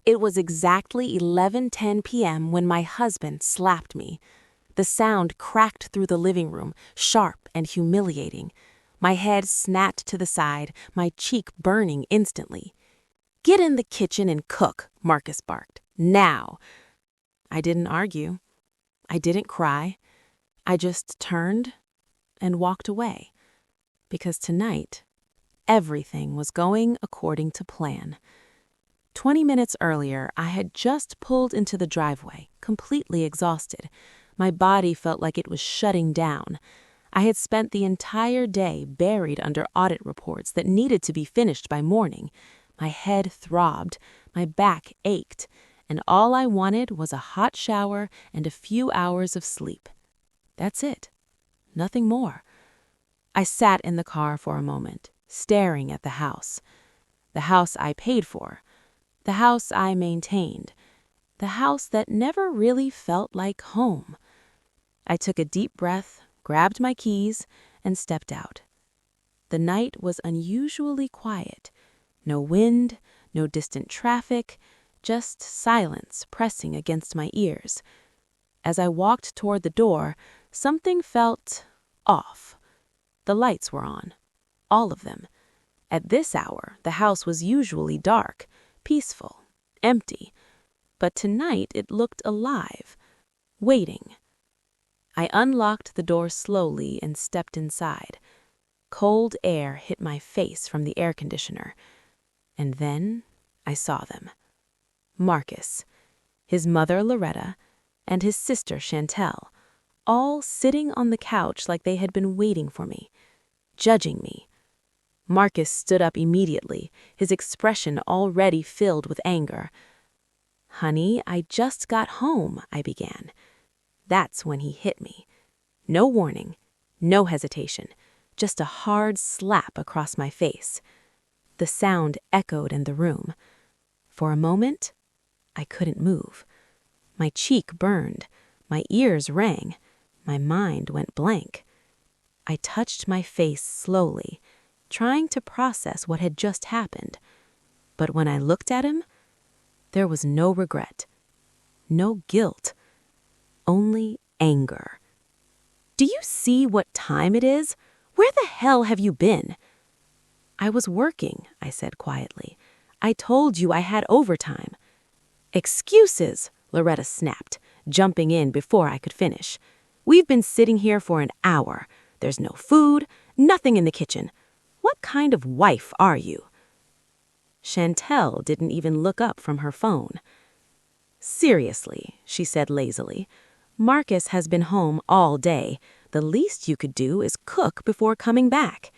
It was exactly 11:10 p.m. when my husband slapped me. The sound cracked through the living room, sharp and humiliating. My head snapped to the side, my cheek burning instantly. "Get in the kitchen and cook," Marcus barked. "Now." I didn't argue. I didn't cry. I just turned and walked away. Because tonight, everything was going according to plan. 20 minutes earlier, I had just pulled into the driveway, completely exhausted. My body felt like it was shutting down. I had spent the entire day buried under audit reports that needed to be finished by morning. My head throbbed, my back ached, and all I wanted was a hot shower and a few hours of sleep. That's it. Nothing more. I sat in the car for a moment, staring at the house I paid for, the house I maintained, the house that never really felt like home. I took a deep breath, grabbed my keys, and stepped out. The night was unusually quiet. No wind, no distant traffic, just silence pressing against my ears. As I walked toward the door, something felt off. The lights were on, all of them. At this hour, the house was usually dark, peaceful, empty. But tonight it looked alive, waiting. I unlocked the door slowly and stepped inside. Cold air hit my face from the air conditioner. And then I saw them. Marcus, his mother Loretta, and his sister Chantel, all sitting on the couch like they had been waiting for me, judging me. Marcus stood up immediately, his expression already filled with anger. "Honey, I just got home," I began. That's when he hit me. No warning, no hesitation, just a hard slap across my face. The sound echoed in the room. For a moment, I couldn't move. My cheek burned, my ears rang, my mind went blank. I touched my face slowly, trying to process what had just happened. But when I looked at him, there was no regret, no guilt, only anger. "Do you see what time it is? Where the hell have you been?" "I was working," I said quietly. "I told you I had overtime." "Excuses," Loretta snapped, jumping in before I could finish. "We've been sitting here for an hour. There's no food, nothing in the kitchen. What kind of wife are you?" Chantel didn't even look up from her phone. "Seriously," she said lazily, "Marcus has been home all day. The least you could do is cook before coming back."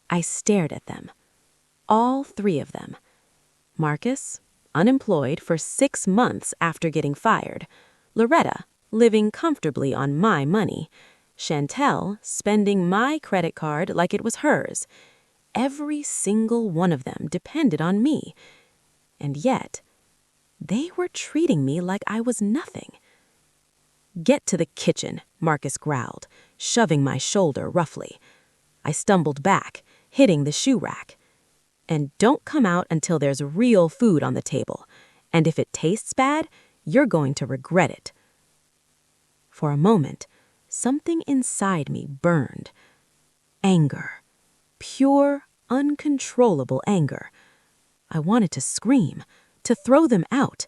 I stared at them. All three of them. Marcus, unemployed for 6 months after getting fired. Loretta, living comfortably on my money. Chantel, spending my credit card like it was hers. Every single one of them depended on me. And yet, they were treating me like I was nothing. "Get to the kitchen," Marcus growled, shoving my shoulder roughly. I stumbled back, hitting the shoe rack. "And don't come out until there's real food on the table. And if it tastes bad, you're going to regret it." For a moment, something inside me burned. Anger. Pure, uncontrollable anger. I wanted to scream, to throw them out,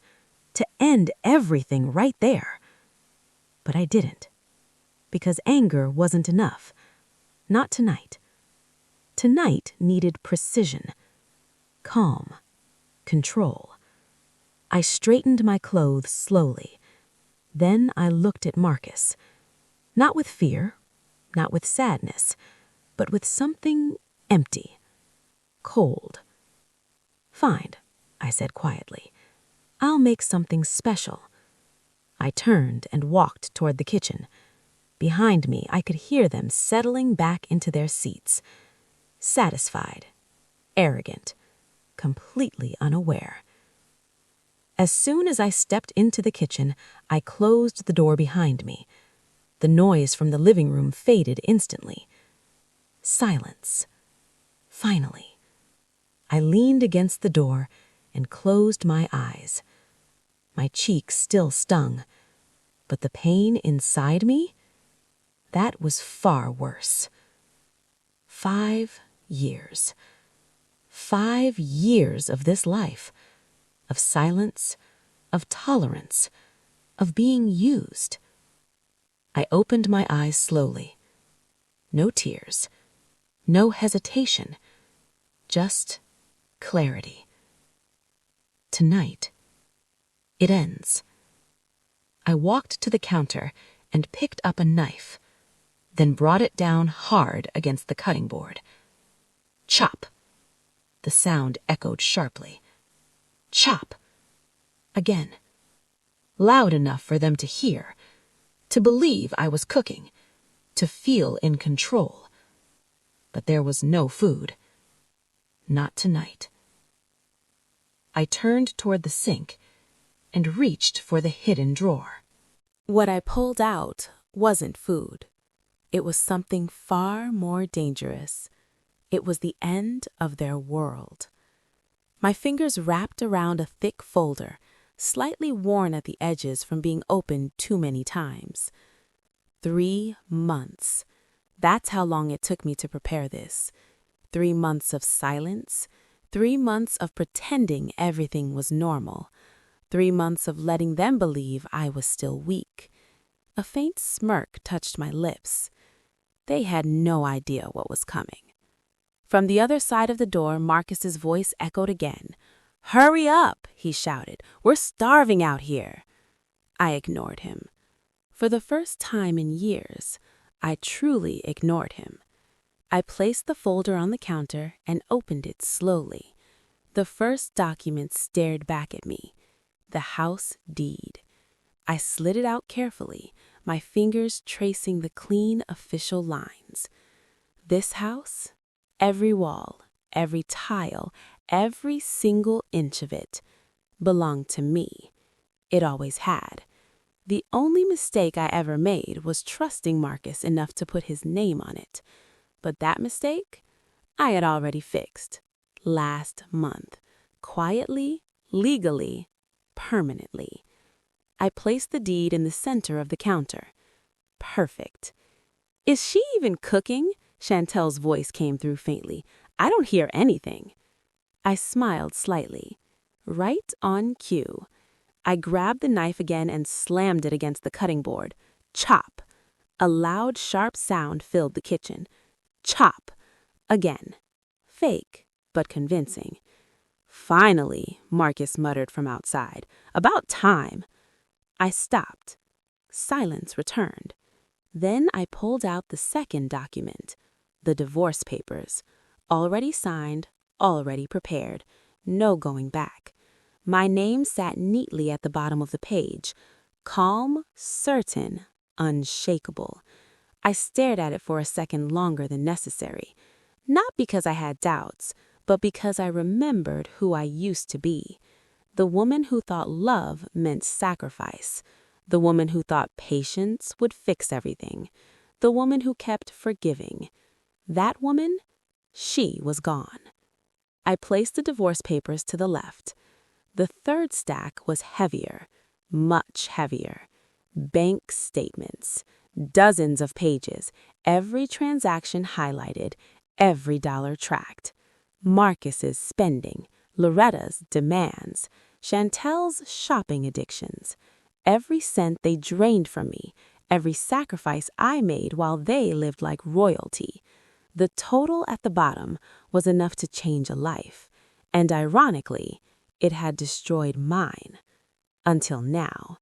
to end everything right there. But I didn't. Because anger wasn't enough. Not tonight. Tonight needed precision. Calm. Control. I straightened my clothes slowly. Then I looked at Marcus. Not with fear, not with sadness, but with something empty. Cold. "Fine," I said quietly. "I'll make something special." I turned and walked toward the kitchen. Behind me, I could hear them settling back into their seats. Satisfied. Arrogant. Completely unaware. As soon as I stepped into the kitchen, I closed the door behind me. The noise from the living room faded instantly. Silence. Finally. I leaned against the door, and closed my eyes. My cheeks still stung, but the pain inside me, that was far worse. 5 years. 5 years of this life, of silence, of tolerance, of being used. I opened my eyes slowly. No tears, no hesitation, just clarity. Tonight, it ends. I walked to the counter and picked up a knife, then brought it down hard against the cutting board. Chop! The sound echoed sharply. Chop! Again. Loud enough for them to hear, to believe I was cooking, to feel in control. But there was no food. Not tonight. I turned toward the sink and reached for the hidden drawer. What I pulled out wasn't food. It was something far more dangerous. It was the end of their world. My fingers wrapped around a thick folder, slightly worn at the edges from being opened too many times. 3 months. That's how long it took me to prepare this. 3 months of silence. 3 months of pretending everything was normal. 3 months of letting them believe I was still weak. A faint smirk touched my lips. They had no idea what was coming. From the other side of the door, Marcus's voice echoed again. "Hurry up," he shouted. "We're starving out here." I ignored him. For the first time in years, I truly ignored him. I placed the folder on the counter and opened it slowly. The first document stared back at me. The house deed. I slid it out carefully, my fingers tracing the clean official lines. This house, every wall, every tile, every single inch of it, belonged to me. It always had. The only mistake I ever made was trusting Marcus enough to put his name on it. But that mistake, I had already fixed. Last month. Quietly, legally, permanently. I placed the deed in the center of the counter. Perfect. "Is she even cooking?" Chantel's voice came through faintly. "I don't hear anything." I smiled slightly. Right on cue. I grabbed the knife again and slammed it against the cutting board. Chop! A loud, sharp sound filled the kitchen. Chop! Again. Fake, but convincing. "Finally," Marcus muttered from outside. "About time." I stopped. Silence returned. Then I pulled out the second document, the divorce papers. Already signed, already prepared. No going back. My name sat neatly at the bottom of the page. Calm, certain, unshakable. I stared at it for a second longer than necessary. Not because I had doubts, but because I remembered who I used to be. The woman who thought love meant sacrifice. The woman who thought patience would fix everything. The woman who kept forgiving. That woman, she was gone. I placed the divorce papers to the left. The third stack was heavier, much heavier. Bank statements. Dozens of pages, every transaction highlighted, every dollar tracked. Marcus's spending, Loretta's demands, Chantel's shopping addictions. Every cent they drained from me, every sacrifice I made while they lived like royalty. The total at the bottom was enough to change a life, and ironically, it had destroyed mine. Until now.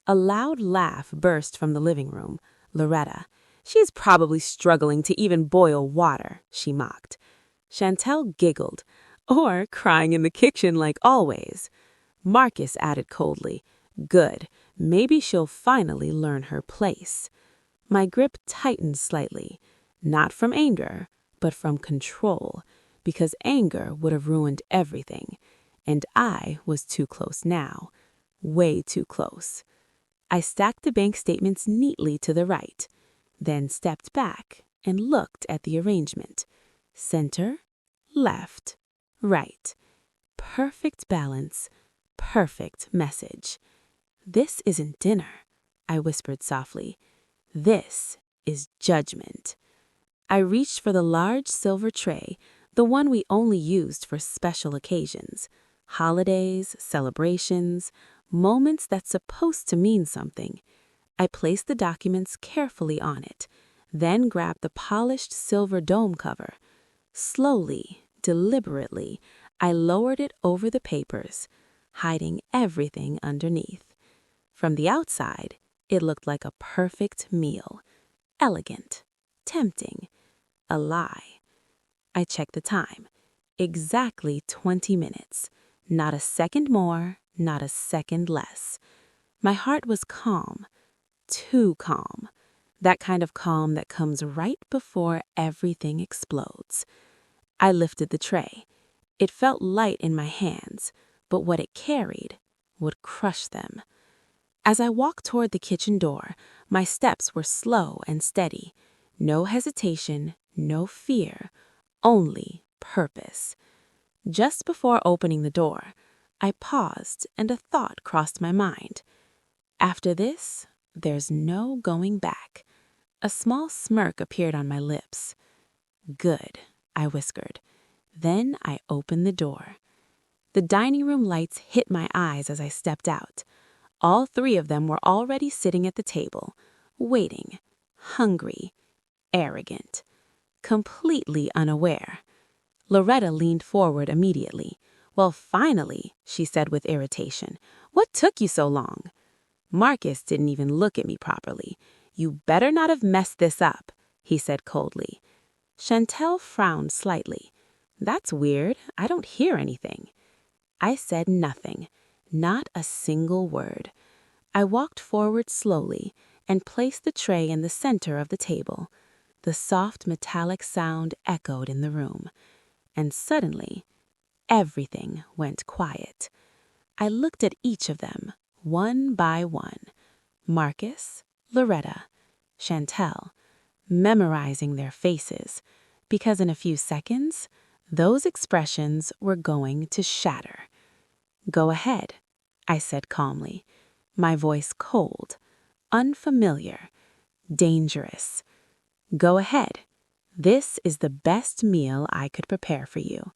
A loud laugh burst from the living room. Loretta. "She's probably struggling to even boil water," she mocked. Chantel giggled. "Or crying in the kitchen like always." Marcus added coldly. "Good. Maybe she'll finally learn her place." My grip tightened slightly. Not from anger, but from control, because anger would have ruined everything. And I was too close now. Way too close. I stacked the bank statements neatly to the right, then stepped back and looked at the arrangement. Center, left, right. Perfect balance, perfect message. This isn't dinner, I whispered softly. This is judgment. I reached for the large silver tray, the one we only used for special occasions. Holidays, celebrations, moments that's supposed to mean something. I placed the documents carefully on it, then grabbed the polished silver dome cover. Slowly, deliberately, I lowered it over the papers, hiding everything underneath. From the outside, it looked like a perfect meal. Elegant, tempting, a lie. I checked the time. Exactly 20 minutes. Not a second more, not a second less. My heart was calm. Too calm. That kind of calm that comes right before everything explodes. I lifted the tray. It felt light in my hands, but what it carried would crush them. As I walked toward the kitchen door, my steps were slow and steady. No hesitation, no fear, only purpose. Just before opening the door, I paused and a thought crossed my mind. After this, there's no going back. A small smirk appeared on my lips. Good, I whispered. Then I opened the door. The dining room lights hit my eyes as I stepped out. All three of them were already sitting at the table, waiting, hungry, arrogant, completely unaware. Loretta leaned forward immediately. "Well, finally," she said with irritation. "What took you so long?" Marcus didn't even look at me properly. "You better not have messed this up," he said coldly. Chantel frowned slightly. "That's weird. I don't hear anything." I said nothing, not a single word. I walked forward slowly and placed the tray in the center of the table. The soft metallic sound echoed in the room. And suddenly, everything went quiet. I looked at each of them, one by one. Marcus, Loretta, Chantel, memorizing their faces, because in a few seconds, those expressions were going to shatter. "Go ahead," I said calmly, my voice cold, unfamiliar, dangerous. "Go ahead. This is the best meal I could prepare for you."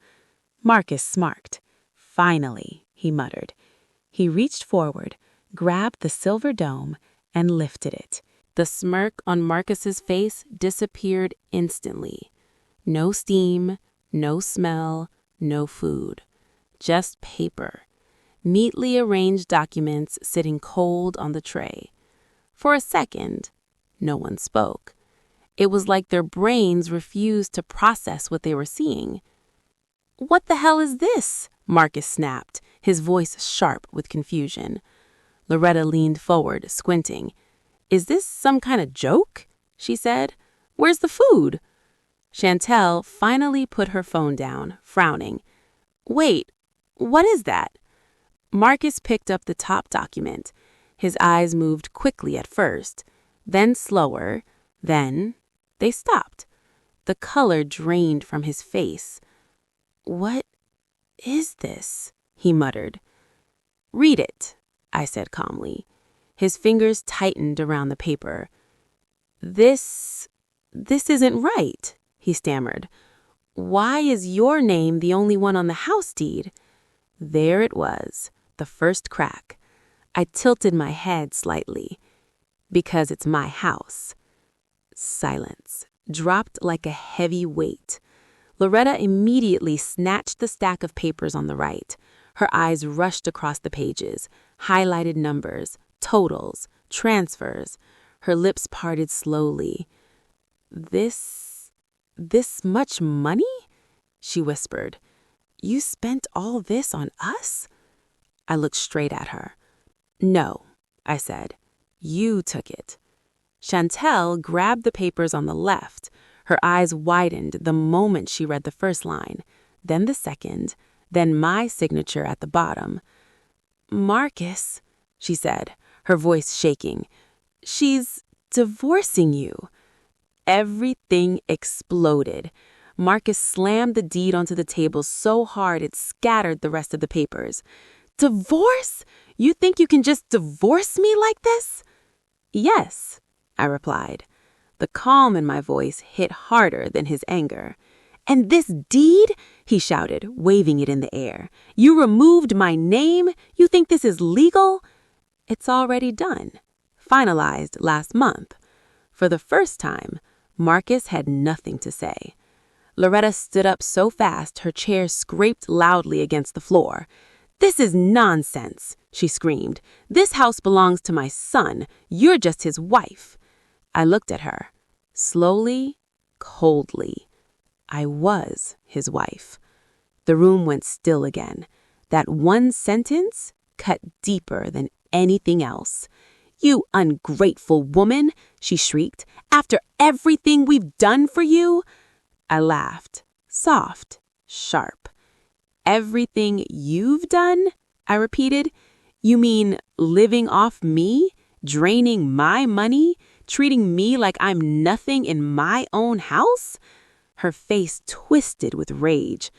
Marcus smirked. "Finally," he muttered. He reached forward, grabbed the silver dome, and lifted it. The smirk on Marcus's face disappeared instantly. No steam, no smell, no food. Just paper. Neatly arranged documents sitting cold on the tray. For a second, no one spoke. It was like their brains refused to process what they were seeing. "What the hell is this?" Marcus snapped, his voice sharp with confusion. Loretta leaned forward, squinting. "Is this some kind of joke?" she said. "Where's the food?" Chantel finally put her phone down, frowning. "Wait, what is that?" Marcus picked up the top document. His eyes moved quickly at first, then slower, then they stopped. The color drained from his face. "What is this?" he muttered. "Read it," I said calmly. His fingers tightened around the paper. This isn't right," he stammered. "Why is your name the only one on the house deed?" There it was, the first crack. I tilted my head slightly. "Because it's my house." Silence, dropped like a heavy weight. Loretta immediately snatched the stack of papers on the right. Her eyes rushed across the pages, highlighted numbers, totals, transfers. Her lips parted slowly. This much money?" she whispered. "You spent all this on us?" I looked straight at her. "No," I said. "You took it." Chantel grabbed the papers on the left. Her eyes widened the moment she read the first line, then the second, then my signature at the bottom. "Marcus," she said, her voice shaking, "she's divorcing you." Everything exploded. Marcus slammed the deed onto the table so hard it scattered the rest of the papers. Divorce? You think you can just divorce me like this? Yes, I replied. The calm in my voice hit harder than his anger. And this deed? He shouted, waving it in the air. You removed my name? You think this is legal? It's already done. Finalized last month. For the first time, Marcus had nothing to say. Loretta stood up so fast her chair scraped loudly against the floor. This is nonsense, she screamed. This house belongs to my son. You're just his wife. I looked at her, slowly, coldly. I was his wife. The room went still again. That one sentence cut deeper than anything else. You ungrateful woman, she shrieked. After everything we've done for you? I laughed, soft, sharp. Everything you've done? I repeated. You mean living off me, draining my money, treating me like I'm nothing in my own house? Her face twisted with rage.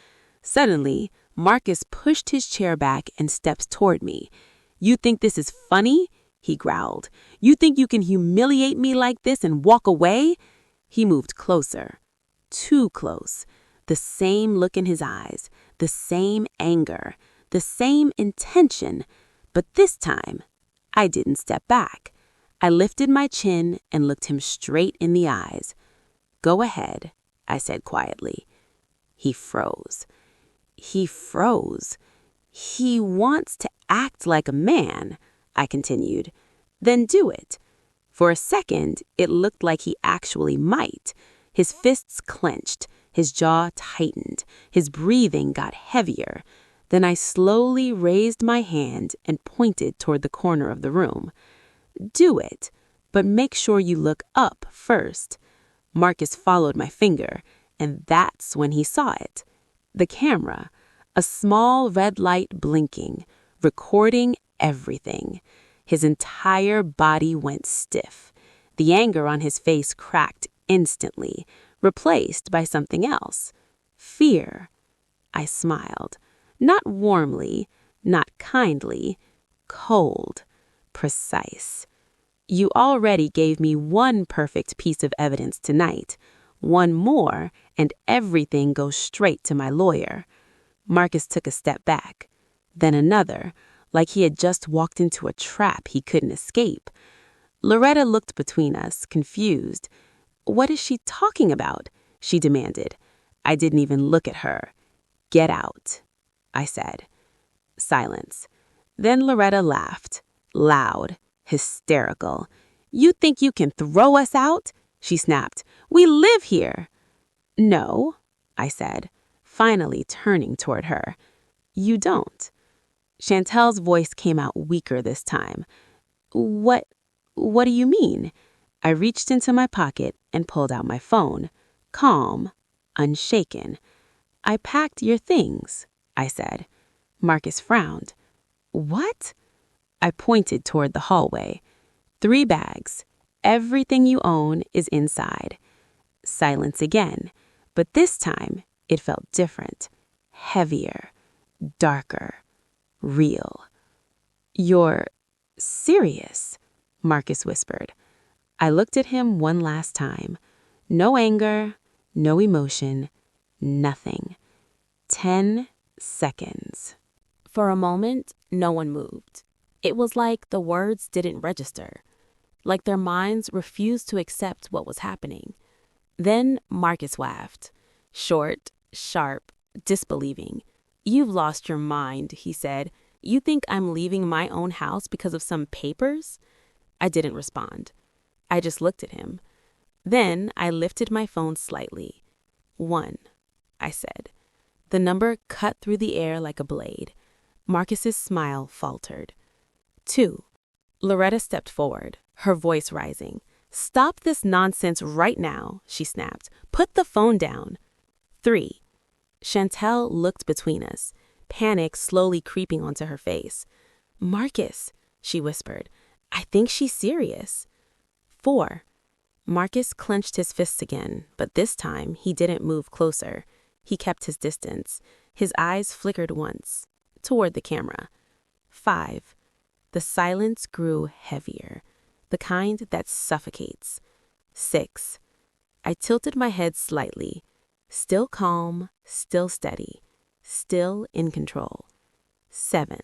Suddenly, Marcus pushed his chair back and stepped toward me. You think this is funny? He growled. You think you can humiliate me like this and walk away? He moved closer. Too close. The same look in his eyes, the same anger, the same intention. But this time, I didn't step back. I lifted my chin and looked him straight in the eyes. Go ahead, I said quietly. He froze. He froze. He wants to act like a man, I continued. Then do it. For a second, it looked like he actually might. His fists clenched, his jaw tightened, his breathing got heavier. Then I slowly raised my hand and pointed toward the corner of the room. Do it, but make sure you look up first. Marcus followed my finger, and that's when he saw it. The camera, a small red light blinking, recording everything. His entire body went stiff. The anger on his face cracked instantly, replaced by something else. Fear. I smiled. Not warmly, not kindly, cold, precise. You already gave me one perfect piece of evidence tonight. One more, and everything goes straight to my lawyer. Marcus took a step back, then another, like he had just walked into a trap he couldn't escape. Loretta looked between us, confused. What is she talking about? She demanded. I didn't even look at her. Get out, I said. Silence. Then Loretta laughed, loud, hysterical. You think you can throw us out? She snapped. We live here. No, I said, finally turning toward her. You don't. Chantel's voice came out weaker this time. What do you mean? I reached into my pocket and pulled out my phone, calm, unshaken. I packed your things, I said. Marcus frowned. What? I pointed toward the hallway. 3 bags. Everything you own is inside. Silence again, but this time it felt different, heavier, darker, real. You're serious, Marcus whispered. I looked at him one last time. No anger, no emotion, nothing. 10 seconds. For a moment, no one moved. It was like the words didn't register, like their minds refused to accept what was happening. Then Marcus laughed, short, sharp, disbelieving. You've lost your mind, he said. You think I'm leaving my own house because of some papers? I didn't respond. I just looked at him. Then I lifted my phone slightly. 1, I said. The number cut through the air like a blade. Marcus's smile faltered. 2. Loretta stepped forward, her voice rising. Stop this nonsense right now, she snapped. Put the phone down. 3. Chantel looked between us, panic slowly creeping onto her face. Marcus, she whispered. I think she's serious. 4. Marcus clenched his fists again, but this time he didn't move closer. He kept his distance. His eyes flickered once, toward the camera. 5. The silence grew heavier, the kind that suffocates. 6. I tilted my head slightly, still calm, still steady, still in control. 7.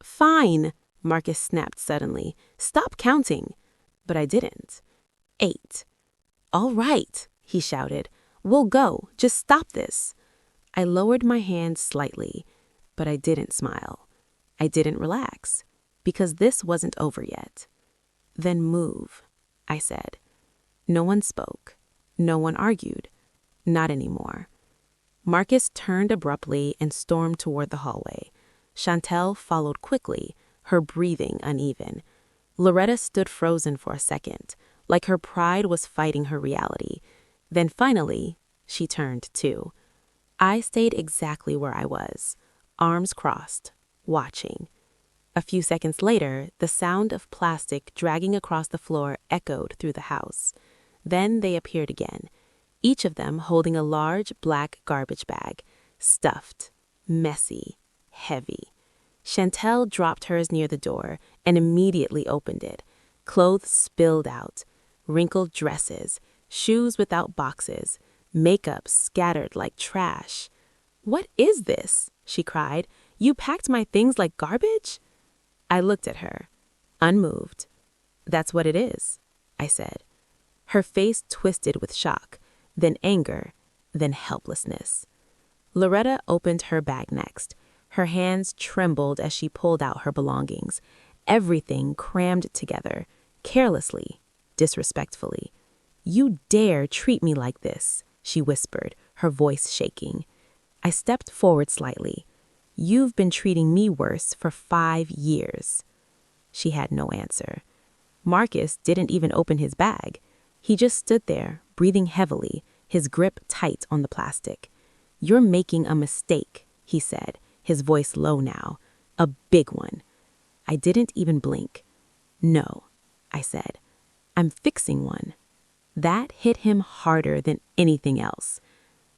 Fine, Marcus snapped suddenly. Stop counting. But I didn't. 8. All right, he shouted. We'll go. Just stop this. I lowered my hand slightly, but I didn't smile. I didn't relax, because this wasn't over yet. Then move, I said. No one spoke. No one argued. Not anymore. Marcus turned abruptly and stormed toward the hallway. Chantel followed quickly, her breathing uneven. Loretta stood frozen for a second, like her pride was fighting her reality. Then finally, she turned too. I stayed exactly where I was, arms crossed, watching. A few seconds later, the sound of plastic dragging across the floor echoed through the house. Then they appeared again, each of them holding a large black garbage bag, stuffed, messy, heavy. Chantel dropped hers near the door and immediately opened it. Clothes spilled out, wrinkled dresses, shoes without boxes, makeup scattered like trash. "What is this?" she cried. "You packed my things like garbage?" I looked at her, unmoved. "That's what it is," I said. Her face twisted with shock, then anger, then helplessness. Loretta opened her bag next. Her hands trembled as she pulled out her belongings, everything crammed together, carelessly, disrespectfully. "You dare treat me like this," she whispered, her voice shaking. I stepped forward slightly. "You've been treating me worse for 5 years." She had no answer. Marcus didn't even open his bag. He just stood there, breathing heavily, his grip tight on the plastic. "You're making a mistake," he said, his voice low now. "A big one." I didn't even blink. "No," I said. "I'm fixing one." That hit him harder than anything else.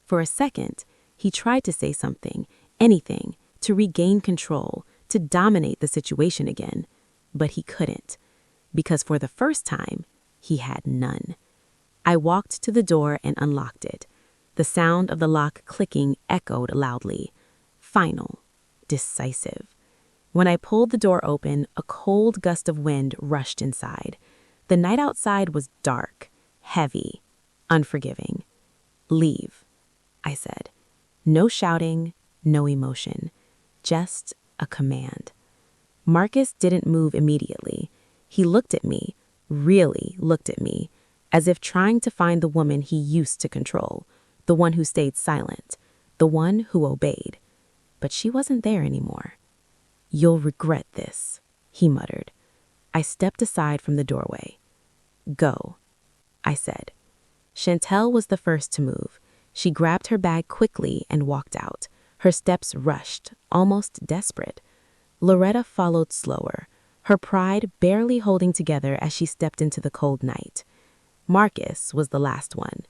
For a second, he tried to say something, anything, to regain control, to dominate the situation again. But he couldn't, because for the first time, he had none. I walked to the door and unlocked it. The sound of the lock clicking echoed loudly. Final, decisive. When I pulled the door open, a cold gust of wind rushed inside. The night outside was dark, heavy, unforgiving. "Leave," I said. No shouting, no emotion, just a command. Marcus didn't move immediately. He looked at me, really looked at me, as if trying to find the woman he used to control, the one who stayed silent, the one who obeyed. But she wasn't there anymore. "You'll regret this," he muttered. I stepped aside from the doorway. "Go," I said. Chantel was the first to move. She grabbed her bag quickly and walked out. Her steps rushed, almost desperate. Loretta followed slower, her pride barely holding together as she stepped into the cold night. Marcus was the last one.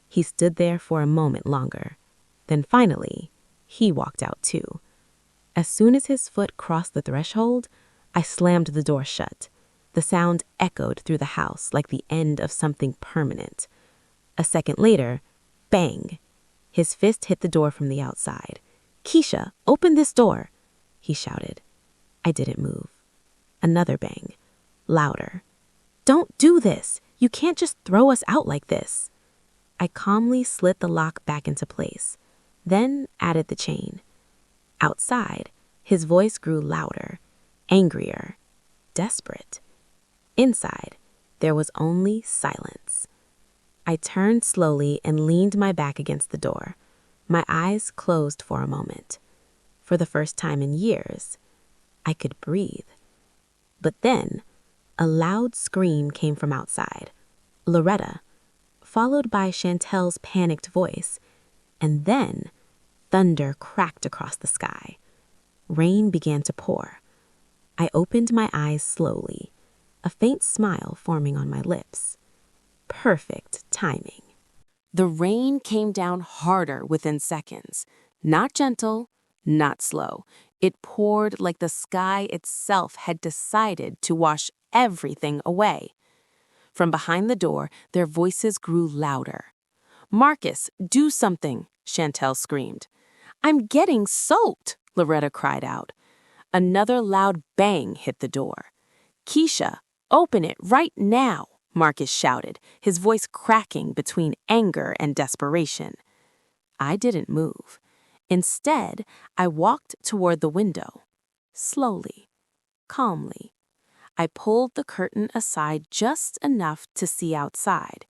He stood there for a moment longer. Then finally, he walked out too. As soon as his foot crossed the threshold, I slammed the door shut. The sound echoed through the house like the end of something permanent. A second later, bang! His fist hit the door from the outside. "Keisha, open this door!" he shouted. I didn't move. Another bang, louder. "Don't do this! You can't just throw us out like this!" I calmly slid the lock back into place, then added the chain. Outside, his voice grew louder, angrier, desperate. Inside, there was only silence. I turned slowly and leaned my back against the door. My eyes closed for a moment. For the first time in years, I could breathe. But then, a loud scream came from outside. Loretta, followed by Chantel's panicked voice, and then thunder cracked across the sky. Rain began to pour. I opened my eyes slowly, a faint smile forming on my lips. Perfect timing. The rain came down harder within seconds. Not gentle, not slow. It poured like the sky itself had decided to wash everything away. From behind the door, their voices grew louder. "Marcus, do something," Chantel screamed. "I'm getting soaked," Loretta cried out. Another loud bang hit the door. "Keisha, open it right now," Marcus shouted, his voice cracking between anger and desperation. I didn't move. Instead, I walked toward the window. Slowly, calmly. I pulled the curtain aside just enough to see outside.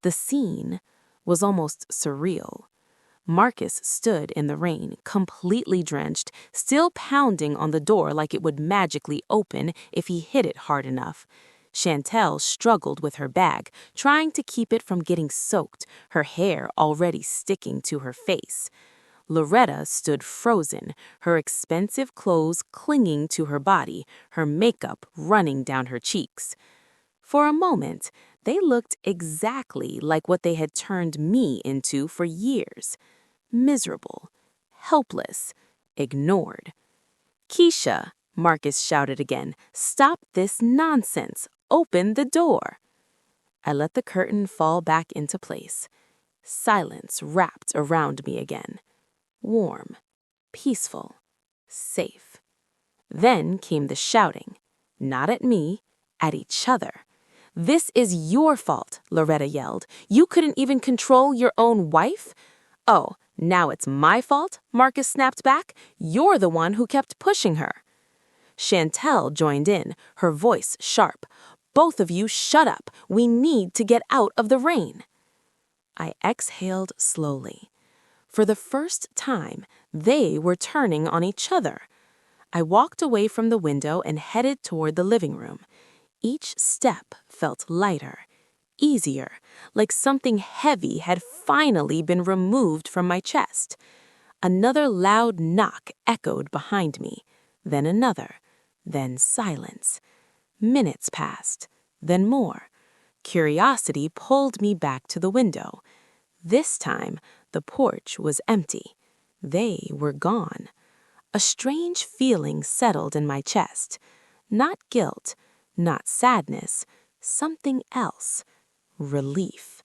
The scene was almost surreal. Marcus stood in the rain, completely drenched, still pounding on the door like it would magically open if he hit it hard enough. Chantel struggled with her bag, trying to keep it from getting soaked, her hair already sticking to her face. Loretta stood frozen, her expensive clothes clinging to her body, her makeup running down her cheeks. For a moment, they looked exactly like what they had turned me into for years. Miserable, helpless, ignored. "Keisha," Marcus shouted again, "stop this nonsense. Open the door." I let the curtain fall back into place. Silence wrapped around me again. Warm, peaceful, safe. Then came the shouting, not at me, at each other. "This is your fault," Loretta yelled. "You couldn't even control your own wife?" "Oh, now it's my fault," Marcus snapped back. "You're the one who kept pushing her." Chantel joined in, her voice sharp. "Both of you shut up. We need to get out of the rain." I exhaled slowly. For the first time, they were turning on each other. I walked away from the window and headed toward the living room. Each step felt lighter, easier, like something heavy had finally been removed from my chest. Another loud knock echoed behind me, then another, then silence. Minutes passed, then more. Curiosity pulled me back to the window. This time, the porch was empty. They were gone. A strange feeling settled in my chest. Not guilt, not sadness, something else. Relief.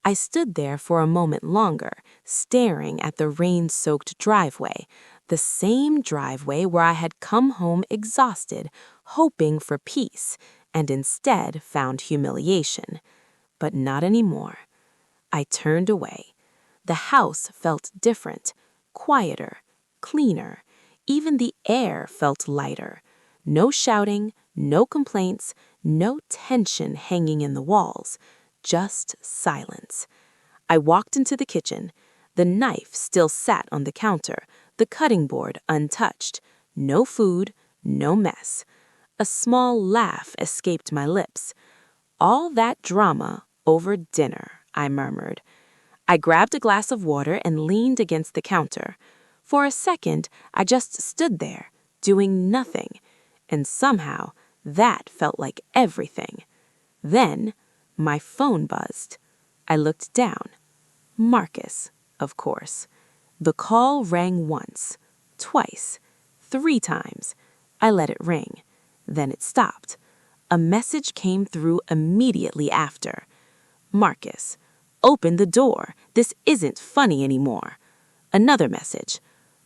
I stood there for a moment longer, staring at the rain-soaked driveway, the same driveway where I had come home exhausted, hoping for peace, and instead found humiliation. But not anymore. I turned away. The house felt different, quieter, cleaner. Even the air felt lighter. No shouting, no complaints, no tension hanging in the walls. Just silence. I walked into the kitchen. The knife still sat on the counter, the cutting board untouched. No food, no mess. A small laugh escaped my lips. "All that drama over dinner," I murmured. I grabbed a glass of water and leaned against the counter. For a second, I just stood there, doing nothing. And somehow, that felt like everything. Then, my phone buzzed. I looked down. Marcus, of course. The call rang once, twice, 3 times. I let it ring. Then it stopped. A message came through immediately after. "Marcus, open the door. This isn't funny anymore." Another message.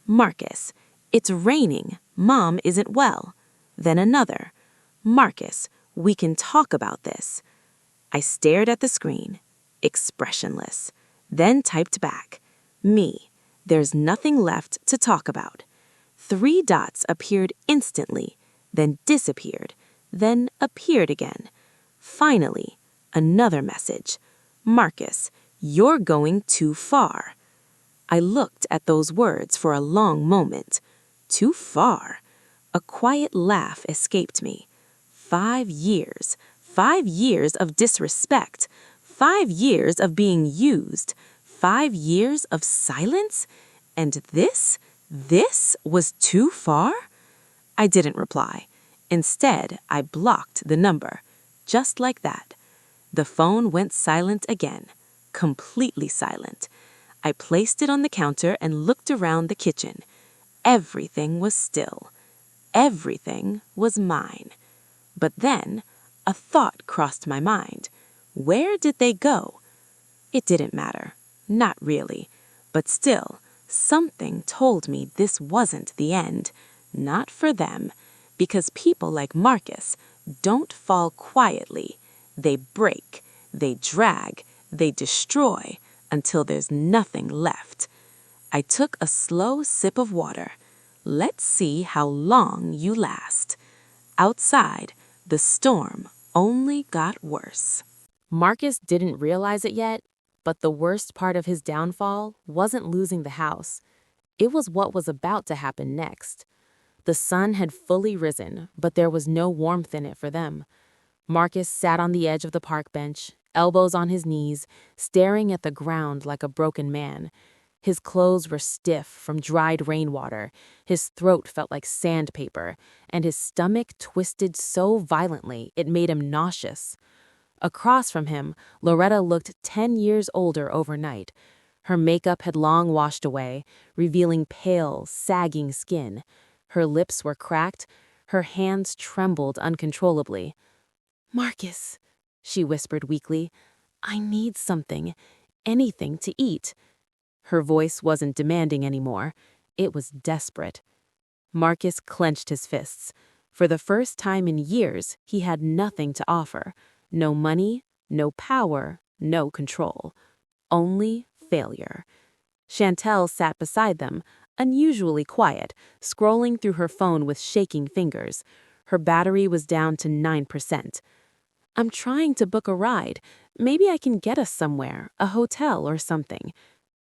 "Marcus, it's raining. Mom isn't well." Then another. "Marcus, we can talk about this." I stared at the screen, expressionless, then typed back, "Me, there's nothing left to talk about." 3 dots appeared instantly, then disappeared, then appeared again. Finally, another message. "Marcus, you're going too far." I looked at those words for a long moment. Too far? A quiet laugh escaped me. 5 years. 5 years of disrespect. 5 years of being used. 5 years of silence? And this was too far? I didn't reply. Instead, I blocked the number. Just like that. The phone went silent again, completely silent. I placed it on the counter and looked around the kitchen. Everything was still. Everything was mine. But then, a thought crossed my mind. Where did they go? It didn't matter. Not really. But still, something told me this wasn't the end. Not for them. Because people like Marcus don't fall quietly. They break, they drag, they destroy until there's nothing left. I took a slow sip of water. Let's see how long you last. Outside, the storm only got worse. Marcus didn't realize it yet, but the worst part of his downfall wasn't losing the house. It was what was about to happen next. The sun had fully risen, but there was no warmth in it for them. Marcus sat on the edge of the park bench, elbows on his knees, staring at the ground like a broken man. His clothes were stiff from dried rainwater, his throat felt like sandpaper, and his stomach twisted so violently it made him nauseous. Across from him, Loretta looked 10 years older overnight. Her makeup had long washed away, revealing pale, sagging skin. Her lips were cracked, her hands trembled uncontrollably. "Marcus," she whispered weakly, "I need something, anything to eat." Her voice wasn't demanding anymore. It was desperate. Marcus clenched his fists. For the first time in years, he had nothing to offer. No money, no power, no control. Only failure. Chantel sat beside them, unusually quiet, scrolling through her phone with shaking fingers. Her battery was down to 9%. "I'm trying to book a ride. Maybe I can get us somewhere, a hotel or something."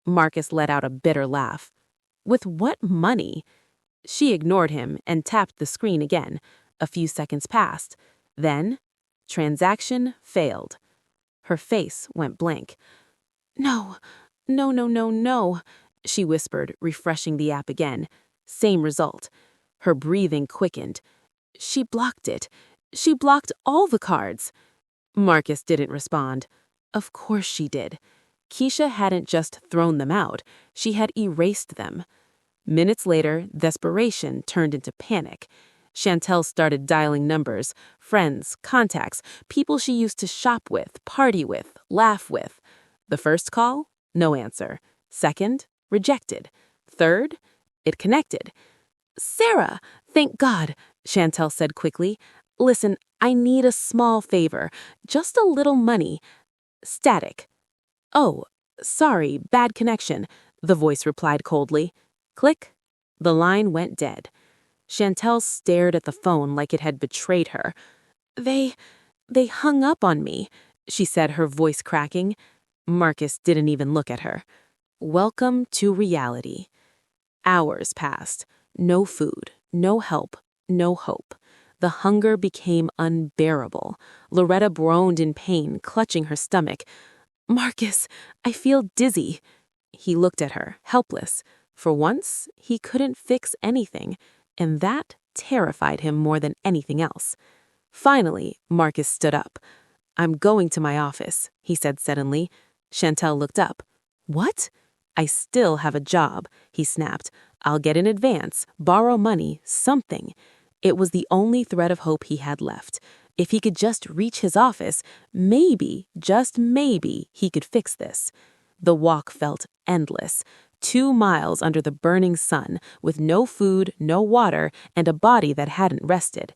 Marcus let out a bitter laugh. "With what money?" She ignored him and tapped the screen again. A few seconds passed. Then, transaction failed. Her face went blank. "No, no, no, no, no," she whispered, refreshing the app again. Same result. Her breathing quickened. "She blocked it. She blocked all the cards." Marcus didn't respond. Of course she did. Keisha hadn't just thrown them out. She had erased them. Minutes later, desperation turned into panic. Chantel started dialing numbers, friends, contacts, people she used to shop with, party with, laugh with. The first call? No answer. Second? Rejected. Third? It connected. "Sarah, thank God," Chantel said quickly. "Listen, I need a small favor. Just a little money." Static. "Oh, sorry, bad connection," the voice replied coldly. Click. The line went dead. Chantel stared at the phone like it had betrayed her. They hung up on me," she said, her voice cracking. Marcus didn't even look at her. Welcome to reality. Hours passed. No food, no help, no hope. The hunger became unbearable. Loretta groaned in pain, clutching her stomach. "Marcus, I feel dizzy." He looked at her, helpless. For once, he couldn't fix anything, and that terrified him more than anything else. Finally, Marcus stood up. "I'm going to my office," he said suddenly. Chantel looked up. "What?" "I still have a job," he snapped. "I'll get in advance, borrow money, something." It was the only thread of hope he had left. If he could just reach his office, maybe, just maybe, he could fix this. The walk felt endless. 2 miles under the burning sun, with no food, no water, and a body that hadn't rested.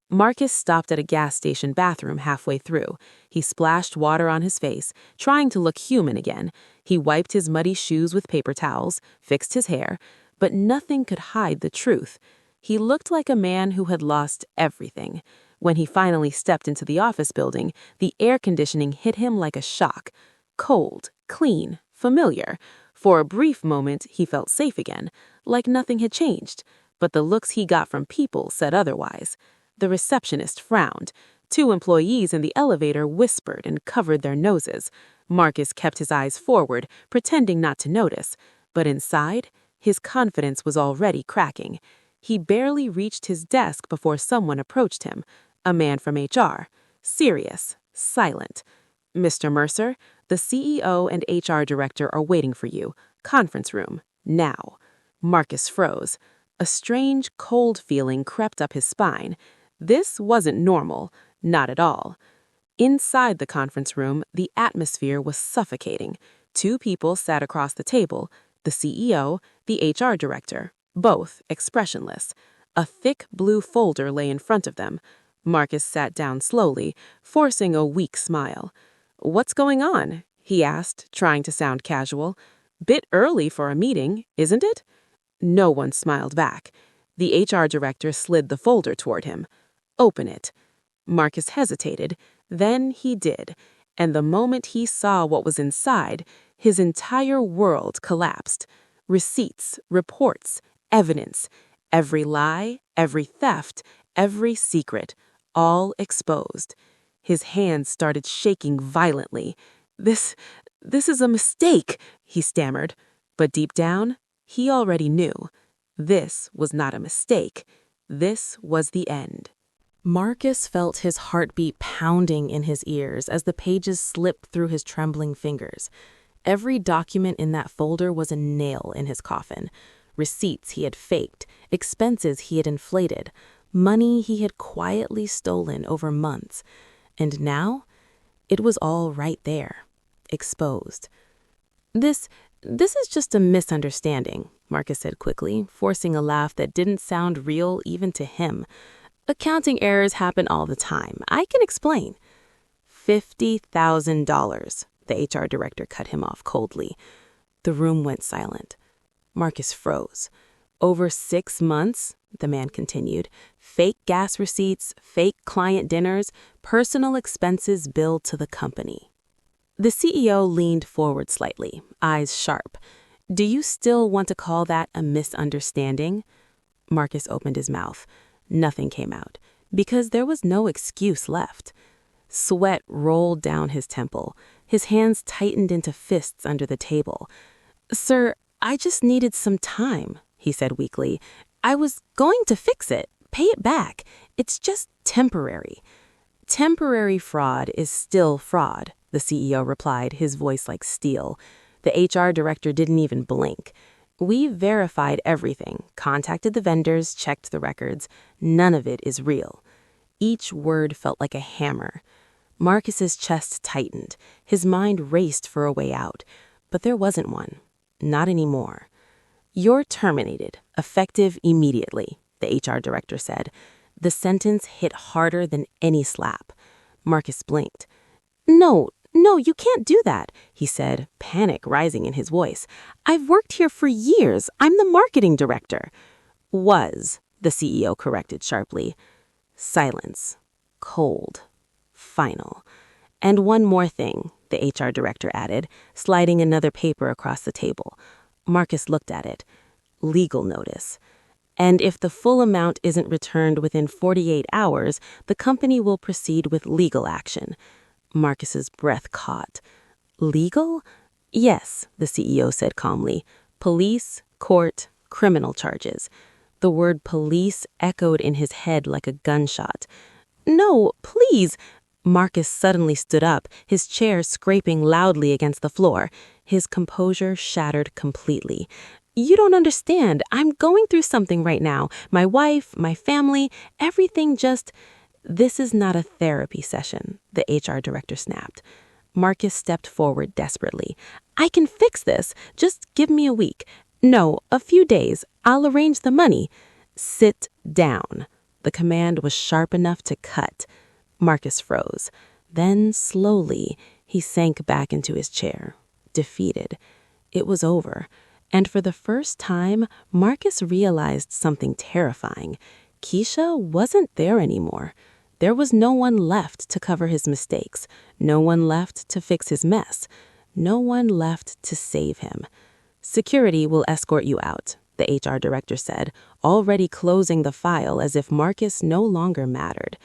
Marcus stopped at a gas station bathroom halfway through. He splashed water on his face, trying to look human again. He wiped his muddy shoes with paper towels, fixed his hair, but nothing could hide the truth. He looked like a man who had lost everything. When he finally stepped into the office building, the air conditioning hit him like a shock. Cold, clean, familiar. For a brief moment, he felt safe again, like nothing had changed. But the looks he got from people said otherwise. The receptionist frowned. 2 employees in the elevator whispered and covered their noses. Marcus kept his eyes forward, pretending not to notice. But inside, his confidence was already cracking. He barely reached his desk before someone approached him. A man from HR. Serious, silent. "Mr. Mercer, the CEO and HR director are waiting for you. Conference room. Now." Marcus froze. A strange, cold feeling crept up his spine. This wasn't normal. Not at all. Inside the conference room, the atmosphere was suffocating. Two people sat across the table, the CEO, the HR director, both expressionless. A thick blue folder lay in front of them. Marcus sat down slowly, forcing a weak smile. "What's going on?" he asked, trying to sound casual. "Bit early for a meeting, isn't it?" No one smiled back. The HR director slid the folder toward him. "Open it." Marcus hesitated. Then he did. And the moment he saw what was inside, his entire world collapsed. Receipts, reports, evidence. Every lie, every theft, every secret. All exposed. His hands started shaking violently. This is a mistake," he stammered. But deep down, he already knew. This was not a mistake. This was the end. Marcus felt his heartbeat pounding in his ears as the pages slipped through his trembling fingers. Every document in that folder was a nail in his coffin. Receipts he had faked, expenses he had inflated, money he had quietly stolen over months. And now, it was all right there, exposed. This is just a misunderstanding," Marcus said quickly, forcing a laugh that didn't sound real even to him. "Accounting errors happen all the time. I can explain." $50,000, the HR director cut him off coldly. The room went silent. Marcus froze. "Over 6 months," the man continued, "fake gas receipts, fake client dinners, personal expenses billed to the company." The CEO leaned forward slightly, eyes sharp. "Do you still want to call that a misunderstanding?" Marcus opened his mouth. Nothing came out, because there was no excuse left. Sweat rolled down his temple. His hands tightened into fists under the table. "Sir, I just needed some time," he said weakly. "I was going to fix it, pay it back. It's just temporary." "Temporary fraud is still fraud," the CEO replied, his voice like steel. The HR director didn't even blink. "We verified everything, contacted the vendors, checked the records. None of it is real." Each word felt like a hammer. Marcus's chest tightened. His mind raced for a way out. But there wasn't one. Not anymore. "You're terminated, effective immediately," the HR director said. The sentence hit harder than any slap. Marcus blinked. No, you can't do that," he said, panic rising in his voice. "I've worked here for years. I'm the marketing director." "Was," the CEO corrected sharply. Silence. Cold. Final. "And one more thing," the HR director added, sliding another paper across the table. Marcus looked at it. Legal notice. "And if the full amount isn't returned within 48 hours, the company will proceed with legal action." Marcus's breath caught. "Legal?" "Yes," the CEO said calmly. "Police, court, criminal charges." The word police echoed in his head like a gunshot. "No, please." Marcus suddenly stood up, his chair scraping loudly against the floor. His composure shattered completely. "You don't understand. I'm going through something right now. My wife, my family, everything just—" "This is not a therapy session," the HR director snapped. Marcus stepped forward desperately. "I can fix this. Just give me a week. No, a few days. I'll arrange the money." "Sit down." The command was sharp enough to cut. Marcus froze. Then, slowly, he sank back into his chair, defeated. It was over. And for the first time, Marcus realized something terrifying. Keisha wasn't there anymore. There was no one left to cover his mistakes, no one left to fix his mess, no one left to save him. "Security will escort you out," the HR director said, already closing the file as if Marcus no longer mattered.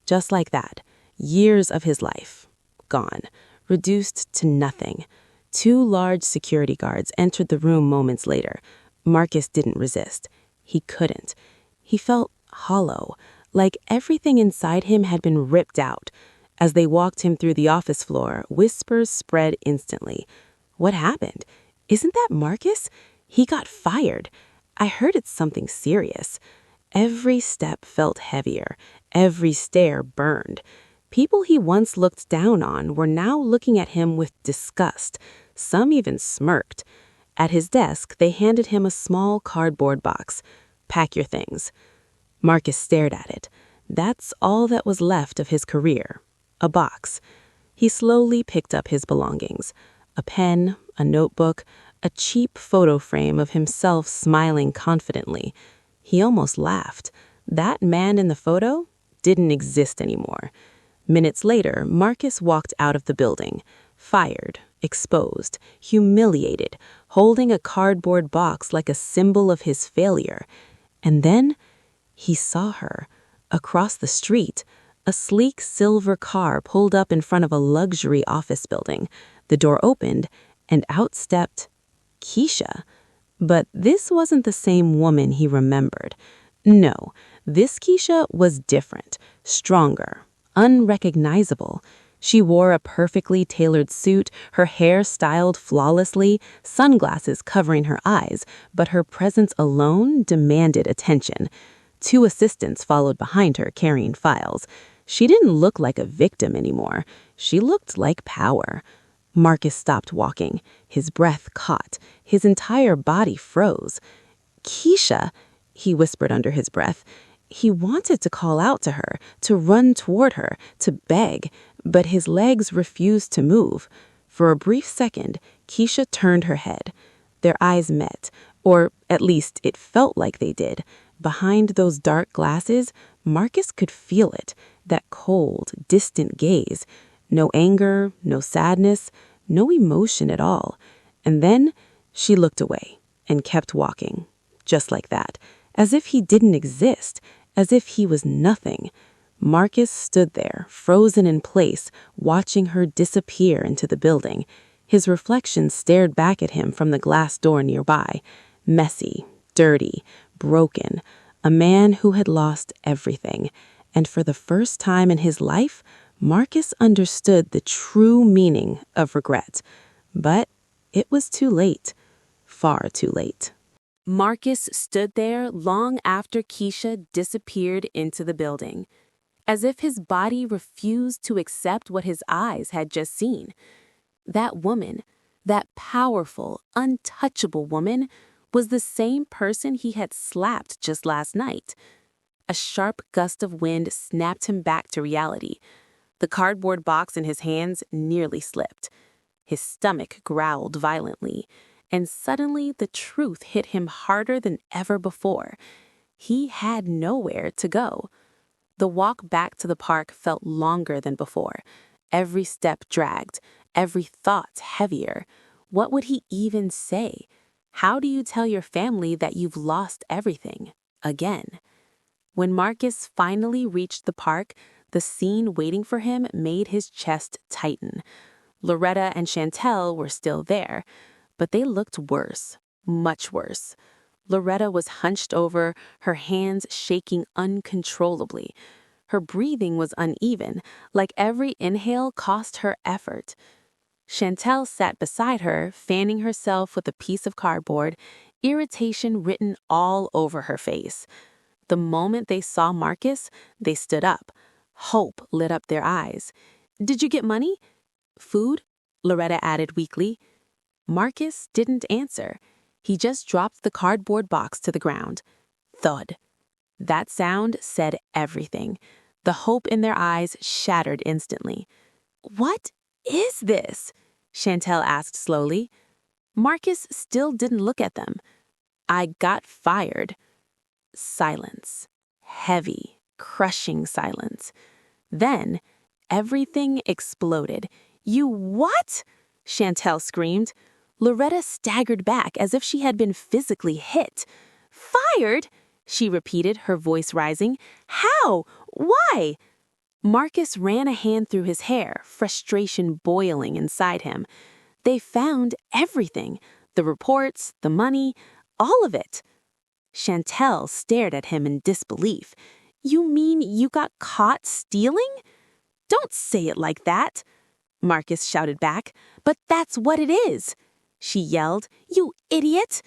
Just like that, years of his life, gone, reduced to nothing. 2 large security guards entered the room moments later. Marcus didn't resist. He couldn't. He felt hollow, like everything inside him had been ripped out. As they walked him through the office floor, whispers spread instantly. "What happened? Isn't that Marcus? He got fired. I heard it's something serious." Every step felt heavier. Every stare burned. People he once looked down on were now looking at him with disgust. Some even smirked. At his desk, they handed him a small cardboard box. "Pack your things." Marcus stared at it. That's all that was left of his career. A box. He slowly picked up his belongings. A pen, a notebook, a cheap photo frame of himself smiling confidently. He almost laughed. That man in the photo didn't exist anymore. Minutes later, Marcus walked out of the building, fired, exposed, humiliated, holding a cardboard box like a symbol of his failure. And then he saw her, across the street. A sleek silver car pulled up in front of a luxury office building. The door opened, and out stepped Keisha. But this wasn't the same woman he remembered. No, this Keisha was different, stronger, unrecognizable. She wore a perfectly tailored suit, her hair styled flawlessly, sunglasses covering her eyes, but her presence alone demanded attention. 2 assistants followed behind her carrying files. She didn't look like a victim anymore. She looked like power. Marcus stopped walking. His breath caught. His entire body froze. "Keisha," he whispered under his breath. He wanted to call out to her, to run toward her, to beg, but his legs refused to move. For a brief second, Keisha turned her head. Their eyes met, or at least it felt like they did. Behind those dark glasses, Marcus could feel it, that cold, distant gaze. No anger, no sadness, no emotion at all. And then she looked away and kept walking, just like that, as if he didn't exist, as if he was nothing. Marcus stood there, frozen in place, watching her disappear into the building. His reflection stared back at him from the glass door nearby. Messy, dirty, broken. A man who had lost everything. And for the first time in his life, Marcus understood the true meaning of regret. But it was too late. Far too late. Marcus stood there long after Keisha disappeared into the building, as if his body refused to accept what his eyes had just seen. That woman, that powerful, untouchable woman, was the same person he had slapped just last night. A sharp gust of wind snapped him back to reality. The cardboard box in his hands nearly slipped. His stomach growled violently, and suddenly the truth hit him harder than ever before. He had nowhere to go. The walk back to the park felt longer than before. Every step dragged, every thought heavier. What would he even say? How do you tell your family that you've lost everything again? When Marcus finally reached the park, the scene waiting for him made his chest tighten. Loretta and Chantel were still there, but they looked worse, much worse. Loretta was hunched over, her hands shaking uncontrollably. Her breathing was uneven, like every inhale cost her effort. Chantel sat beside her, fanning herself with a piece of cardboard, irritation written all over her face. The moment they saw Marcus, they stood up. Hope lit up their eyes. "Did you get money?" "Food?" Loretta added weakly. Marcus didn't answer. He just dropped the cardboard box to the ground. Thud. That sound said everything. The hope in their eyes shattered instantly. "What is this?" Chantel asked slowly. Marcus still didn't look at them. "I got fired." Silence. Heavy, crushing silence. Then, everything exploded. "You what?" Chantel screamed. Loretta staggered back as if she had been physically hit. "Fired?" she repeated, her voice rising. "How? Why?" Marcus ran a hand through his hair, frustration boiling inside him. They found everything. The reports, the money, all of it. Chantel stared at him in disbelief. "You mean you got caught stealing?" Don't say it like that, Marcus shouted back. But that's what it is, she yelled. You idiot!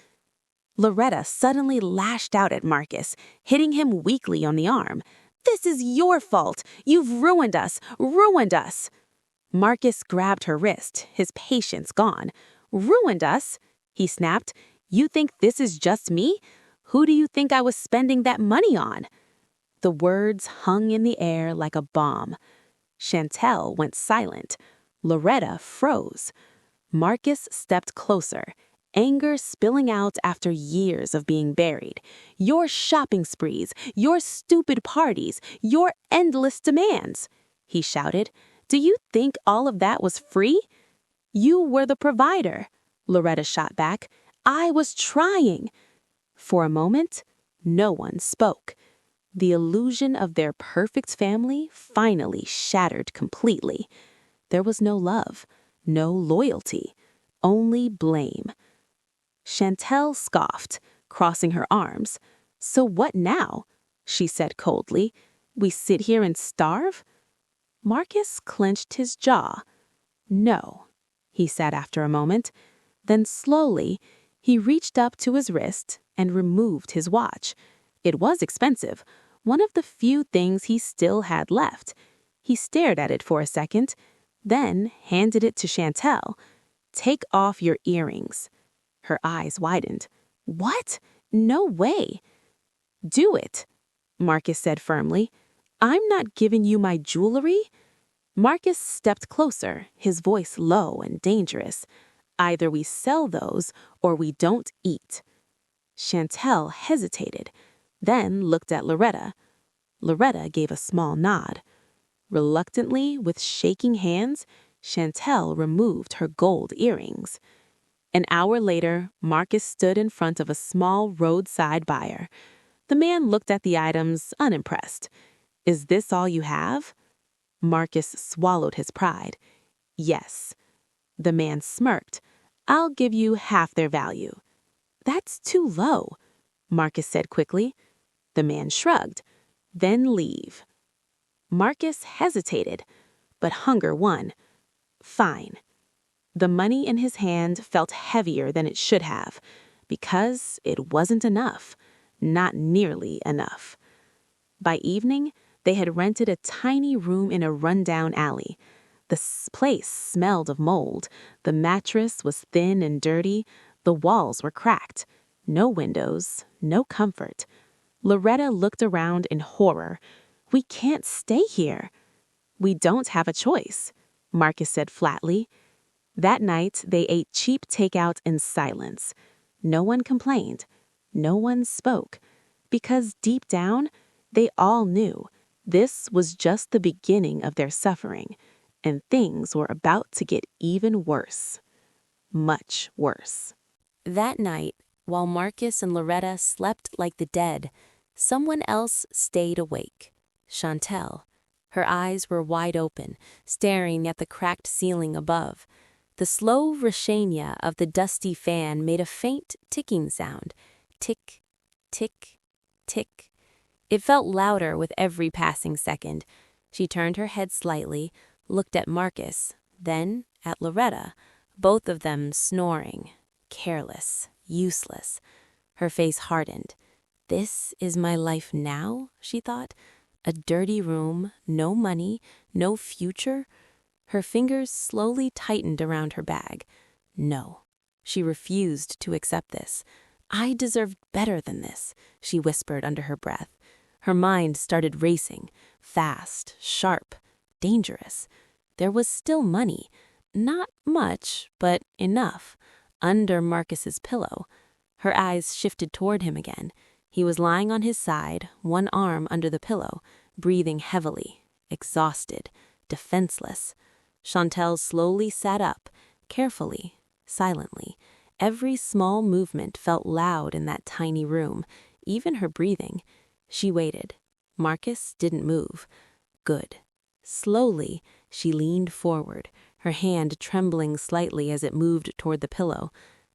Loretta suddenly lashed out at Marcus, hitting him weakly on the arm. This is your fault. You've ruined us, ruined us. Marcus grabbed her wrist, his patience gone. Ruined us? He snapped. You think this is just me? Who do you think I was spending that money on? The words hung in the air like a bomb. Chantel went silent. Loretta froze. Marcus stepped closer, anger spilling out after years of being buried. Your shopping sprees, your stupid parties, your endless demands, he shouted. Do you think all of that was free? You were the provider, Loretta shot back. I was trying. For a moment, no one spoke. The illusion of their perfect family finally shattered completely. There was no love, no loyalty, only blame. Chantel scoffed, crossing her arms. So what now? She said coldly. We sit here and starve? Marcus clenched his jaw. No, he said after a moment. Then slowly, he reached up to his wrist and removed his watch. It was expensive, one of the few things he still had left. He stared at it for a second, then handed it to Chantel. Take off your earrings. Her eyes widened. What? No way. Do it, Marcus said firmly. I'm not giving you my jewelry. Marcus stepped closer, his voice low and dangerous. Either we sell those or we don't eat. Chantel hesitated, then looked at Loretta. Loretta gave a small nod. Reluctantly, with shaking hands, Chantel removed her gold earrings. An hour later, Marcus stood in front of a small roadside buyer. The man looked at the items, unimpressed. Is this all you have? Marcus swallowed his pride. Yes. The man smirked. I'll give you half their value. That's too low, Marcus said quickly. The man shrugged. Then leave. Marcus hesitated, but hunger won. Fine. The money in his hand felt heavier than it should have, because it wasn't enough, not nearly enough. By evening, they had rented a tiny room in a rundown alley. The place smelled of mold. The mattress was thin and dirty. The walls were cracked. No windows, no comfort. Loretta looked around in horror. We can't stay here. We don't have a choice, Marcus said flatly. That night, they ate cheap takeout in silence. No one complained. No one spoke. Because deep down, they all knew this was just the beginning of their suffering, and things were about to get even worse. Much worse. That night, while Marcus and Loretta slept like the dead, someone else stayed awake. Chantel. Her eyes were wide open, staring at the cracked ceiling above. The slow rashania of the dusty fan made a faint ticking sound. Tick, tick, tick. It felt louder with every passing second. She turned her head slightly, looked at Marcus, then at Loretta, both of them snoring, careless, useless. Her face hardened. This is my life now, she thought. A dirty room, no money, no future. Her fingers slowly tightened around her bag. No, she refused to accept this. I deserved better than this, she whispered under her breath. Her mind started racing, fast, sharp, dangerous. There was still money, not much, but enough, under Marcus's pillow. Her eyes shifted toward him again. He was lying on his side, one arm under the pillow, breathing heavily, exhausted, defenseless. Chantel slowly sat up, carefully, silently. Every small movement felt loud in that tiny room, even her breathing. She waited. Marcus didn't move. Good. Slowly, she leaned forward, her hand trembling slightly as it moved toward the pillow.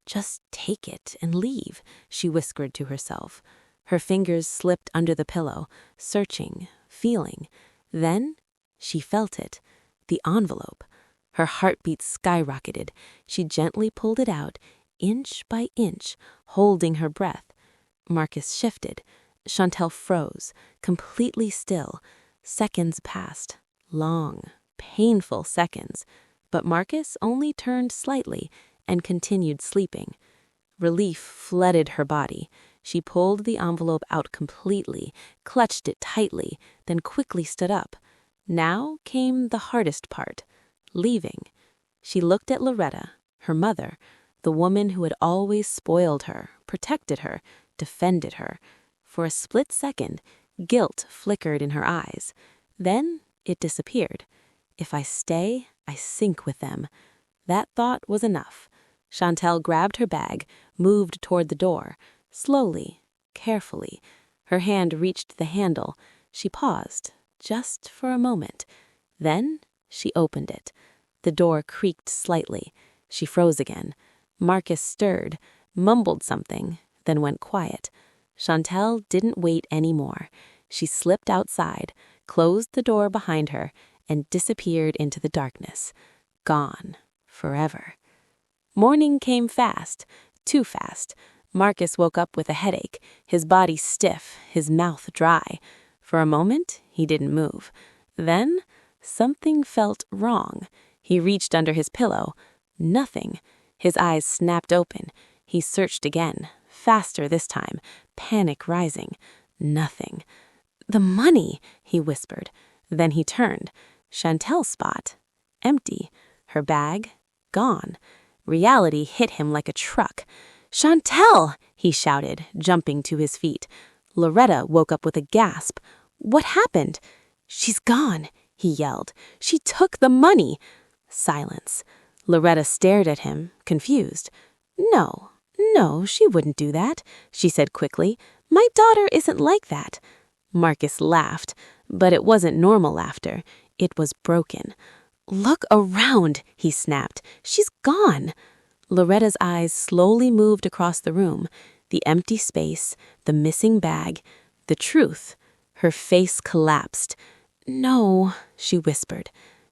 Just take it and leave, she whispered to herself. Her fingers slipped under the pillow, searching, feeling. Then She felt it. The envelope. Her heartbeat skyrocketed. She gently pulled it out, inch by inch, holding her breath. Marcus shifted. Chantel froze, completely still. Seconds passed. Long, painful seconds. But Marcus only turned slightly and continued sleeping. Relief flooded her body. She pulled the envelope out completely, clutched it tightly, then quickly stood up. Now came the hardest part, leaving. She looked at Loretta, her mother, the woman who had always spoiled her, protected her, defended her. For a split second, guilt flickered in her eyes. Then it disappeared. If I stay, I sink with them. That thought was enough. Chantel grabbed her bag, moved toward the door. Slowly, carefully. Her hand reached the handle. She paused, just for a moment. Then she opened it. The door creaked slightly. She froze again. Marcus stirred, mumbled something, then went quiet. Chantel didn't wait any more. She slipped outside, closed the door behind her, and disappeared into the darkness. Gone. Forever. Morning came fast. Too fast. Marcus woke up with a headache, his body stiff, his mouth dry. For a moment, he didn't move. Then, something felt wrong. He reached under his pillow. Nothing. His eyes snapped open. He searched again, faster this time, panic rising. Nothing. "The money," he whispered. Then he turned. Chantel's spot. Empty. Her bag. Gone. Reality hit him like a truck. "Chantel!" he shouted, jumping to his feet. Loretta woke up with a gasp. "What happened?" "She's gone," he yelled. "She took the money." Silence. Loretta stared at him, confused. No, she wouldn't do that," she said quickly. "My daughter isn't like that." Marcus laughed, but it wasn't normal laughter. It was broken. "Look around," he snapped. "She's gone." Loretta's eyes slowly moved across the room. The empty space, the missing bag, the truth. Her face collapsed. "No," she whispered.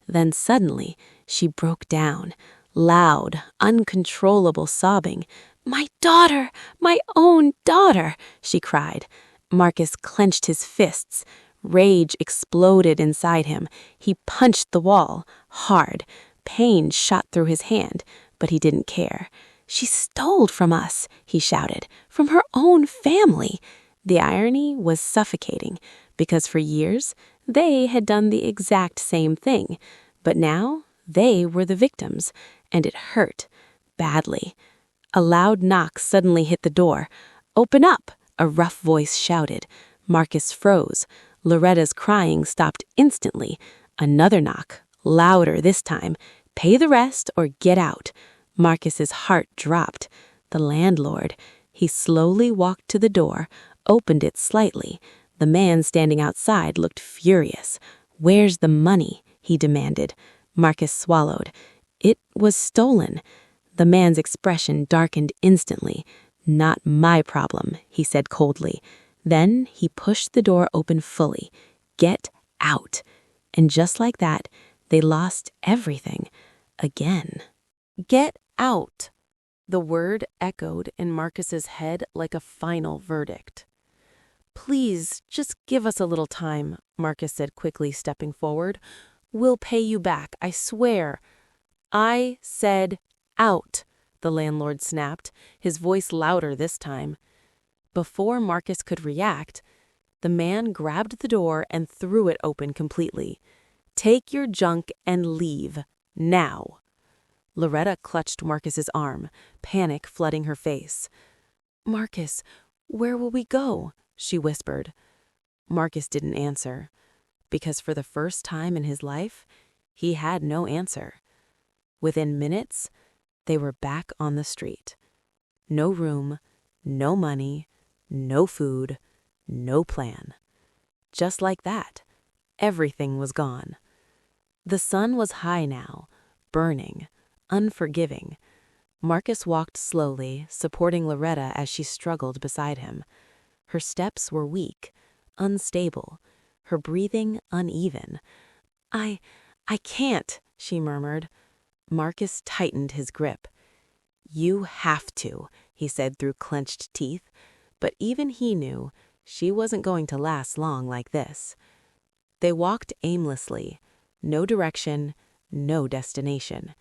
Then suddenly, she broke down. Loud, uncontrollable sobbing. "My daughter! My own daughter!" she cried. Marcus clenched his fists. Rage exploded inside him. He punched the wall, hard. Pain shot through his hand, but he didn't care. "She stole from us," he shouted, "from her own family." The irony was suffocating, because for years, they had done the exact same thing. But now, they were the victims, and it hurt, badly. A loud knock suddenly hit the door. "Open up," a rough voice shouted. Marcus froze. Loretta's crying stopped instantly. Another knock, louder this time. "Pay the rest or get out." Marcus's heart dropped. The landlord. He slowly walked to the door, opened it slightly. The man standing outside looked furious. "Where's the money?" he demanded. Marcus swallowed. It was stolen. The man's expression darkened instantly. "Not my problem," he said coldly. Then he pushed the door open fully. "Get out." And just like that, they lost everything. Again. "Get out." The word echoed in Marcus's head like a final verdict. "Please, just give us a little time," Marcus said quickly, stepping forward. "We'll pay you back, I swear." "I said out," the landlord snapped, his voice louder this time. Before Marcus could react, the man grabbed the door and threw it open completely. "Take your junk and leave, now." Loretta clutched Marcus's arm, panic flooding her face. "Marcus, where will we go?" she whispered. Marcus didn't answer, because for the first time in his life, he had no answer. Within minutes, they were back on the street. No room, no money, no food, no plan. Just like that, everything was gone. The sun was high now, burning, unforgiving. Marcus walked slowly, supporting Loretta as she struggled beside him. Her steps were weak, unstable, her breathing uneven. I I can't, she murmured. Marcus tightened his grip. You have to, he said through clenched teeth, but even he knew she wasn't going to last long like this. They walked aimlessly, no direction, no destination.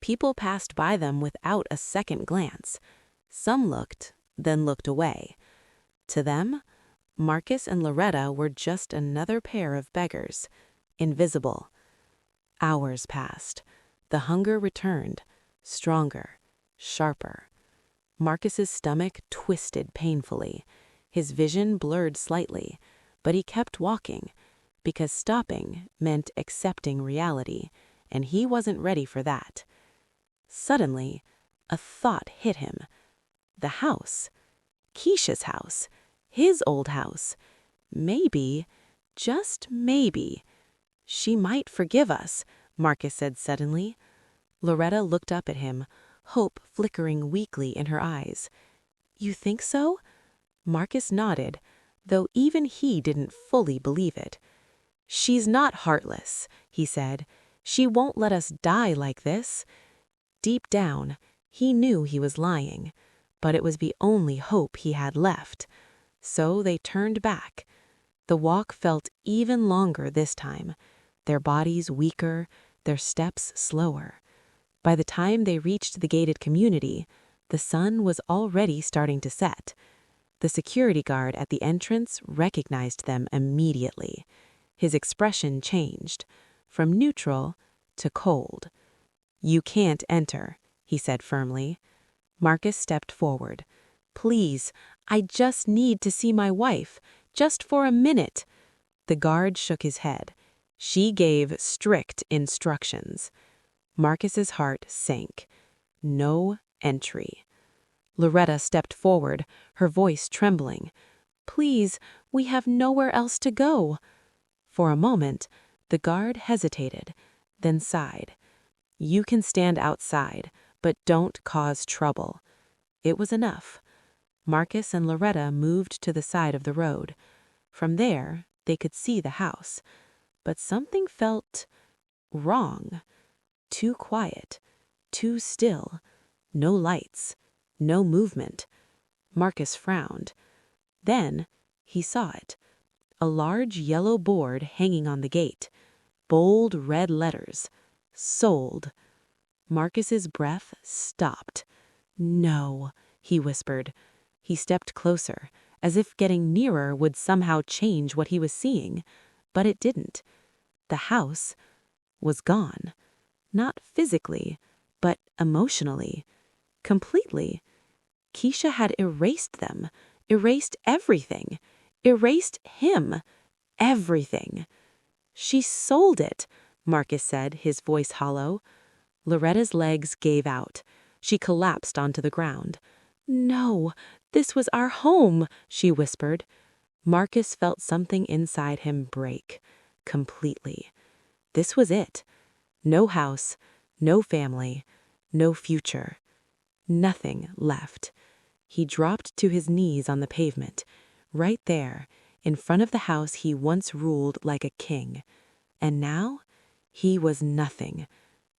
People passed by them without a second glance. Some looked, then looked away. To them, Marcus and Loretta were just another pair of beggars, invisible. Hours passed. The hunger returned, stronger, sharper. Marcus's stomach twisted painfully. His vision blurred slightly, but he kept walking, because stopping meant accepting reality, and he wasn't ready for that. Suddenly, a thought hit him. The house. Keisha's house. His old house. Maybe, just maybe, she might forgive us, Marcus said suddenly. Loretta looked up at him, hope flickering weakly in her eyes. You think so? Marcus nodded, though even he didn't fully believe it. She's not heartless, he said. She won't let us die like this. Deep down, he knew he was lying, but it was the only hope he had left. So they turned back. The walk felt even longer this time, their bodies weaker, their steps slower. By the time they reached the gated community, the sun was already starting to set. The security guard at the entrance recognized them immediately. His expression changed, from neutral to cold. You can't enter, he said firmly. Marcus stepped forward. Please, I just need to see my wife, just for a minute. The guard shook his head. She gave strict instructions. Marcus's heart sank. No entry. Loretta stepped forward, her voice trembling. Please, we have nowhere else to go. For a moment, the guard hesitated, then sighed. You can stand outside, but don't cause trouble. It was enough. Marcus and Loretta moved to the side of the road. From there, they could see the house. But something felt wrong. Too quiet, too still, no lights, no movement. Marcus frowned. Then he saw it. A large yellow board hanging on the gate. Bold red letters. Sold. Marcus's breath stopped. No, he whispered. He stepped closer, as if getting nearer would somehow change what he was seeing. But it didn't. The house was gone. Not physically, but emotionally. Completely. Keisha had erased them, erased everything, erased him, everything. She sold it, Marcus said, his voice hollow. Loretta's legs gave out. She collapsed onto the ground. No, this was our home, she whispered. Marcus felt something inside him break, completely. This was it. No house, no family, no future. Nothing left. He dropped to his knees on the pavement, right there, in front of the house he once ruled like a king. And now, he was nothing,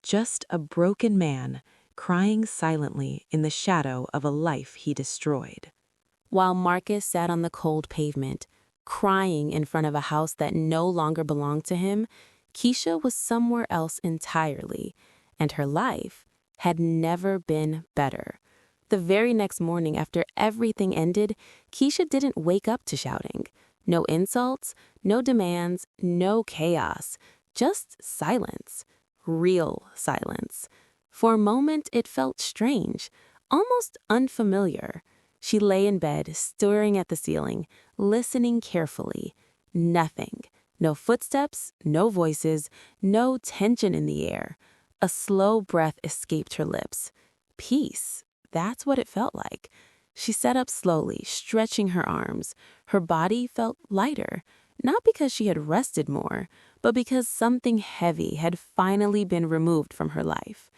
just a broken man, crying silently in the shadow of a life he destroyed. While Marcus sat on the cold pavement, crying in front of a house that no longer belonged to him, Keisha was somewhere else entirely, and her life had never been better. The very next morning after everything ended, Keisha didn't wake up to shouting. No insults, no demands, no chaos, just silence. Real silence. For a moment it felt strange, almost unfamiliar. She lay in bed, staring at the ceiling, listening carefully. Nothing. No footsteps, no voices, no tension in the air. A slow breath escaped her lips. Peace. That's what it felt like. She sat up slowly, stretching her arms. Her body felt lighter, not because she had rested more, but because something heavy had finally been removed from her life.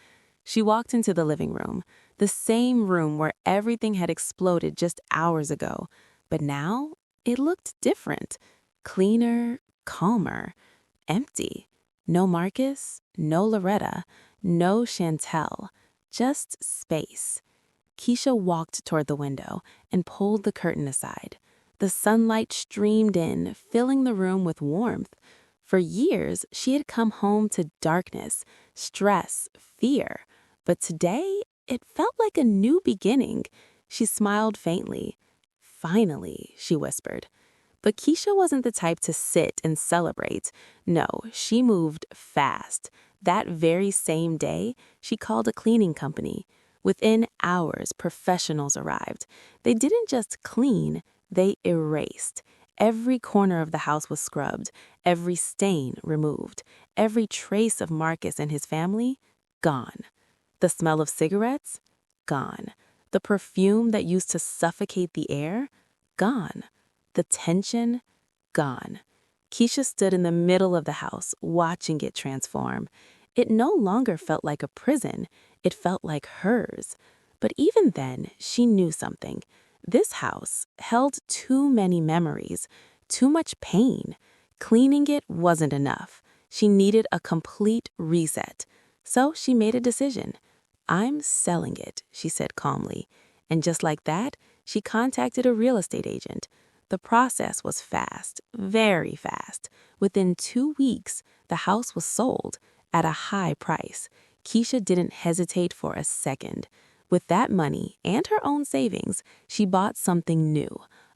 She walked into the living room, the same room where everything had exploded just hours ago. But now, it looked different. Cleaner, calmer, empty. No Marcus, no Loretta, no Chantel, just space. Keisha walked toward the window and pulled the curtain aside. The sunlight streamed in, filling the room with warmth. For years, she had come home to darkness, stress, fear. But today, it felt like a new beginning. She smiled faintly. "Finally," she whispered. But Keisha wasn't the type to sit and celebrate. No, she moved fast. That very same day, she called a cleaning company. Within hours, professionals arrived. They didn't just clean, they erased. Every corner of the house was scrubbed, every stain removed, every trace of Marcus and his family gone. The smell of cigarettes? Gone. The perfume that used to suffocate the air? Gone. The tension? Gone. Keisha stood in the middle of the house, watching it transform. It no longer felt like a prison. It felt like hers. But even then, she knew something. This house held too many memories, too much pain. Cleaning it wasn't enough. She needed a complete reset. So she made a decision. "I'm selling it," she said calmly. And just like that, she contacted a real estate agent. The process was fast, very fast. Within 2 weeks, the house was sold at a high price. Keisha didn't hesitate for a second. With that money and her own savings, she bought something new,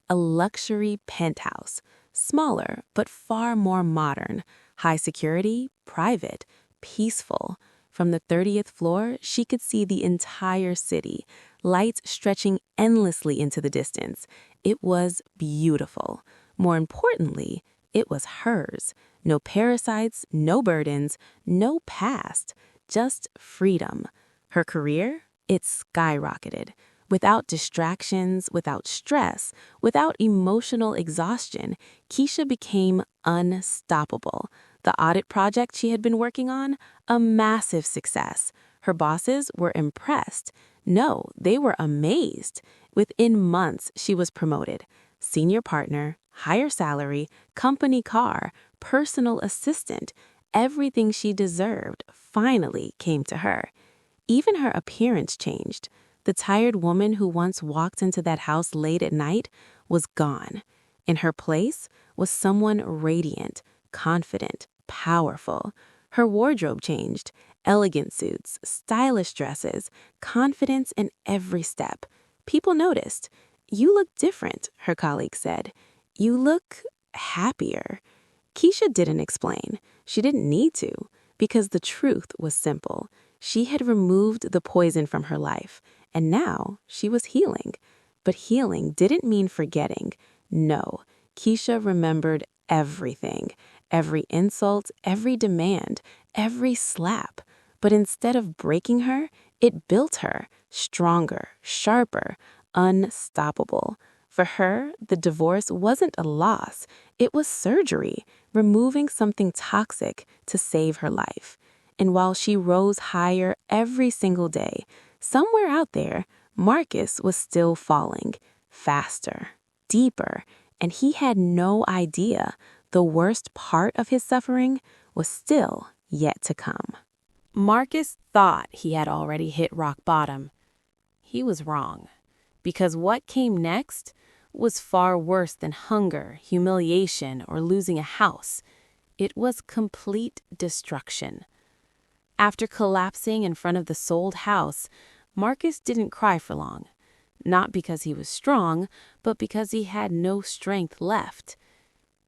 a luxury penthouse, smaller but far more modern, high security, private, peaceful. From the 30th floor, she could see the entire city, lights stretching endlessly into the distance. It was beautiful. More importantly, it was hers. No parasites, no burdens, no past, just freedom. Her career? It skyrocketed. Without distractions, without stress, without emotional exhaustion, Keisha became unstoppable. The audit project she had been working on, a massive success. Her bosses were impressed. No, they were amazed. Within months, she was promoted. Senior partner, higher salary, company car, personal assistant. Everything she deserved finally came to her. Even her appearance changed. The tired woman who once walked into that house late at night was gone. In her place was someone radiant, confident, powerful. Her wardrobe changed. Elegant suits, stylish dresses, confidence in every step. People noticed. "You look different," her colleague said. "You look happier." Keisha didn't explain. She didn't need to, because the truth was simple. She had removed the poison from her life, and now she was healing. But healing didn't mean forgetting. No, Keisha remembered everything. Every insult, every demand, every slap. But instead of breaking her, it built her, stronger, sharper, unstoppable. For her, the divorce wasn't a loss. It was surgery, removing something toxic to save her life. And while she rose higher every single day, somewhere out there, Marcus was still falling, faster, deeper, and he had no idea the worst part of his suffering was still yet to come. Marcus thought he had already hit rock bottom. He was wrong, because what came next was far worse than hunger, humiliation, or losing a house. It was complete destruction. After collapsing in front of the sold house, Marcus didn't cry for long. Not because he was strong, but because he had no strength left.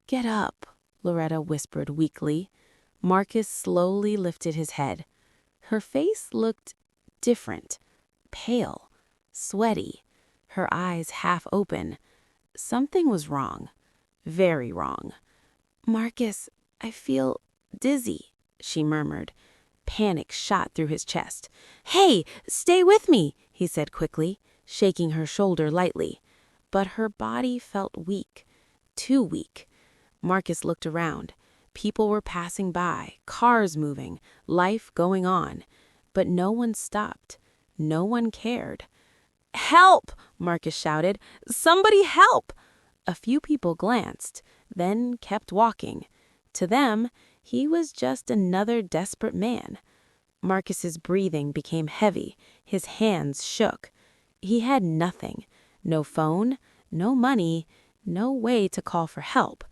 "Get up," Loretta whispered weakly. Marcus slowly lifted his head. Her face looked different, pale, sweaty, her eyes half open. Something was wrong, very wrong. "Marcus, I feel dizzy," she murmured. Panic shot through his chest. "Hey, stay with me," he said quickly, shaking her shoulder lightly. But her body felt weak, too weak. Marcus looked around. People were passing by, cars moving, life going on. But no one stopped. No one cared. "Help!" Marcus shouted. "Somebody help!" A few people glanced, then kept walking. To them, He was just another desperate man. Marcus's breathing became heavy. His hands shook. He had nothing. No phone, no money, no way to call for help.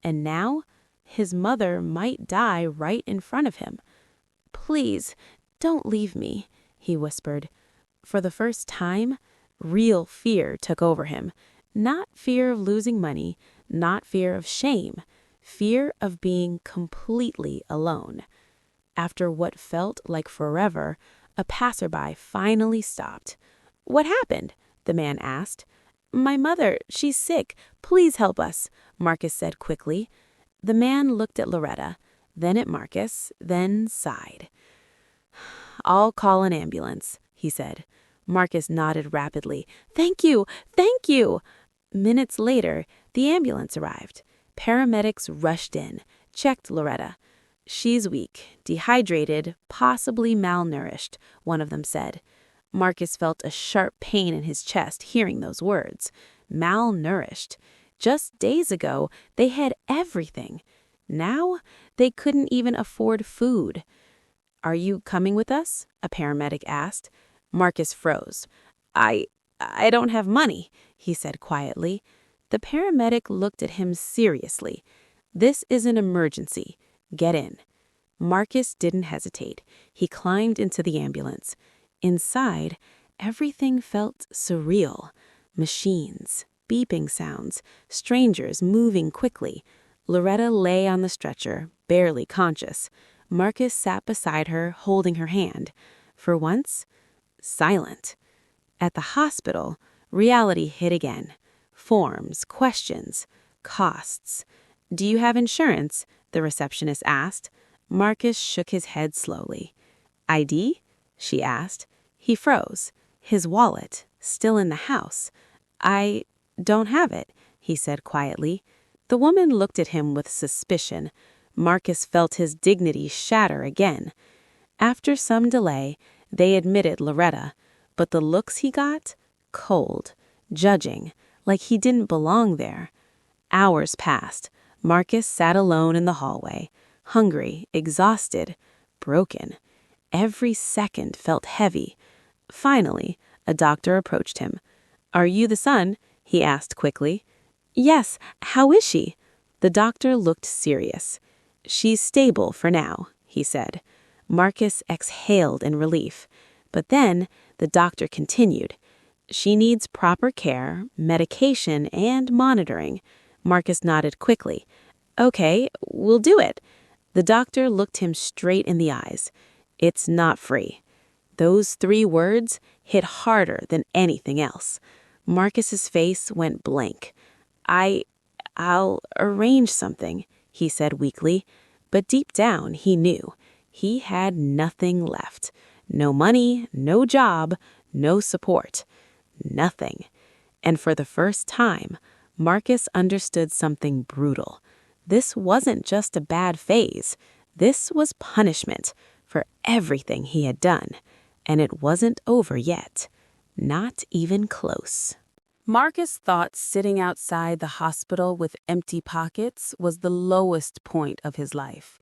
And now, his mother might die right in front of him. "Please, don't leave me," he whispered. For the first time, real fear took over him. Not fear of losing money, not fear of shame, fear of being completely alone. After what felt like forever, a passerby finally stopped. "What happened?" the man asked. "My mother, she's sick. Please help us," Marcus said quickly. The man looked at Loretta, then at Marcus, then sighed. "I'll call an ambulance," he said. Marcus nodded rapidly. "Thank you! Thank you!" Minutes later, the ambulance arrived. Paramedics rushed in, checked Loretta. "She's weak, dehydrated, possibly malnourished," one of them said. Marcus felt a sharp pain in his chest hearing those words. Malnourished. Just days ago, they had everything. Now, they couldn't even afford food. "Are you coming with us?" a paramedic asked. Marcus froze. I don't have money," he said quietly. The paramedic looked at him seriously. "This is an emergency. Get in." Marcus didn't hesitate. He climbed into the ambulance. Inside, everything felt surreal. Machines, beeping sounds, strangers moving quickly. Loretta lay on the stretcher, barely conscious. Marcus sat beside her, holding her hand. For once, silent. At the hospital, reality hit again. Forms, questions, costs. "Do you have insurance?" the receptionist asked. Marcus shook his head slowly. "ID?" she asked. He froze. His wallet, still in the house. "I don't have it," he said quietly. The woman looked at him with suspicion. Marcus felt his dignity shatter again. After some delay, they admitted Loretta, but the looks he got? Cold, judging, like he didn't belong there. Hours passed. Marcus sat alone in the hallway, hungry, exhausted, broken. Every second felt heavy. Finally, a doctor approached him. "Are you the son?" he asked quickly. "Yes, how is she?" The doctor looked serious. "She's stable for now," he said. Marcus exhaled in relief. But then the doctor continued. "She needs proper care, medication, and monitoring." Marcus nodded quickly. "Okay, we'll do it." The doctor looked him straight in the eyes. "It's not free." Those 3 words hit harder than anything else. Marcus's face went blank. I'll arrange something," he said weakly. But deep down, he knew. He had nothing left. No money, no job, no support. Nothing. And for the first time, Marcus understood something brutal. This wasn't just a bad phase. This was punishment for everything he had done. And it wasn't over yet. Not even close. Marcus thought sitting outside the hospital with empty pockets was the lowest point of his life.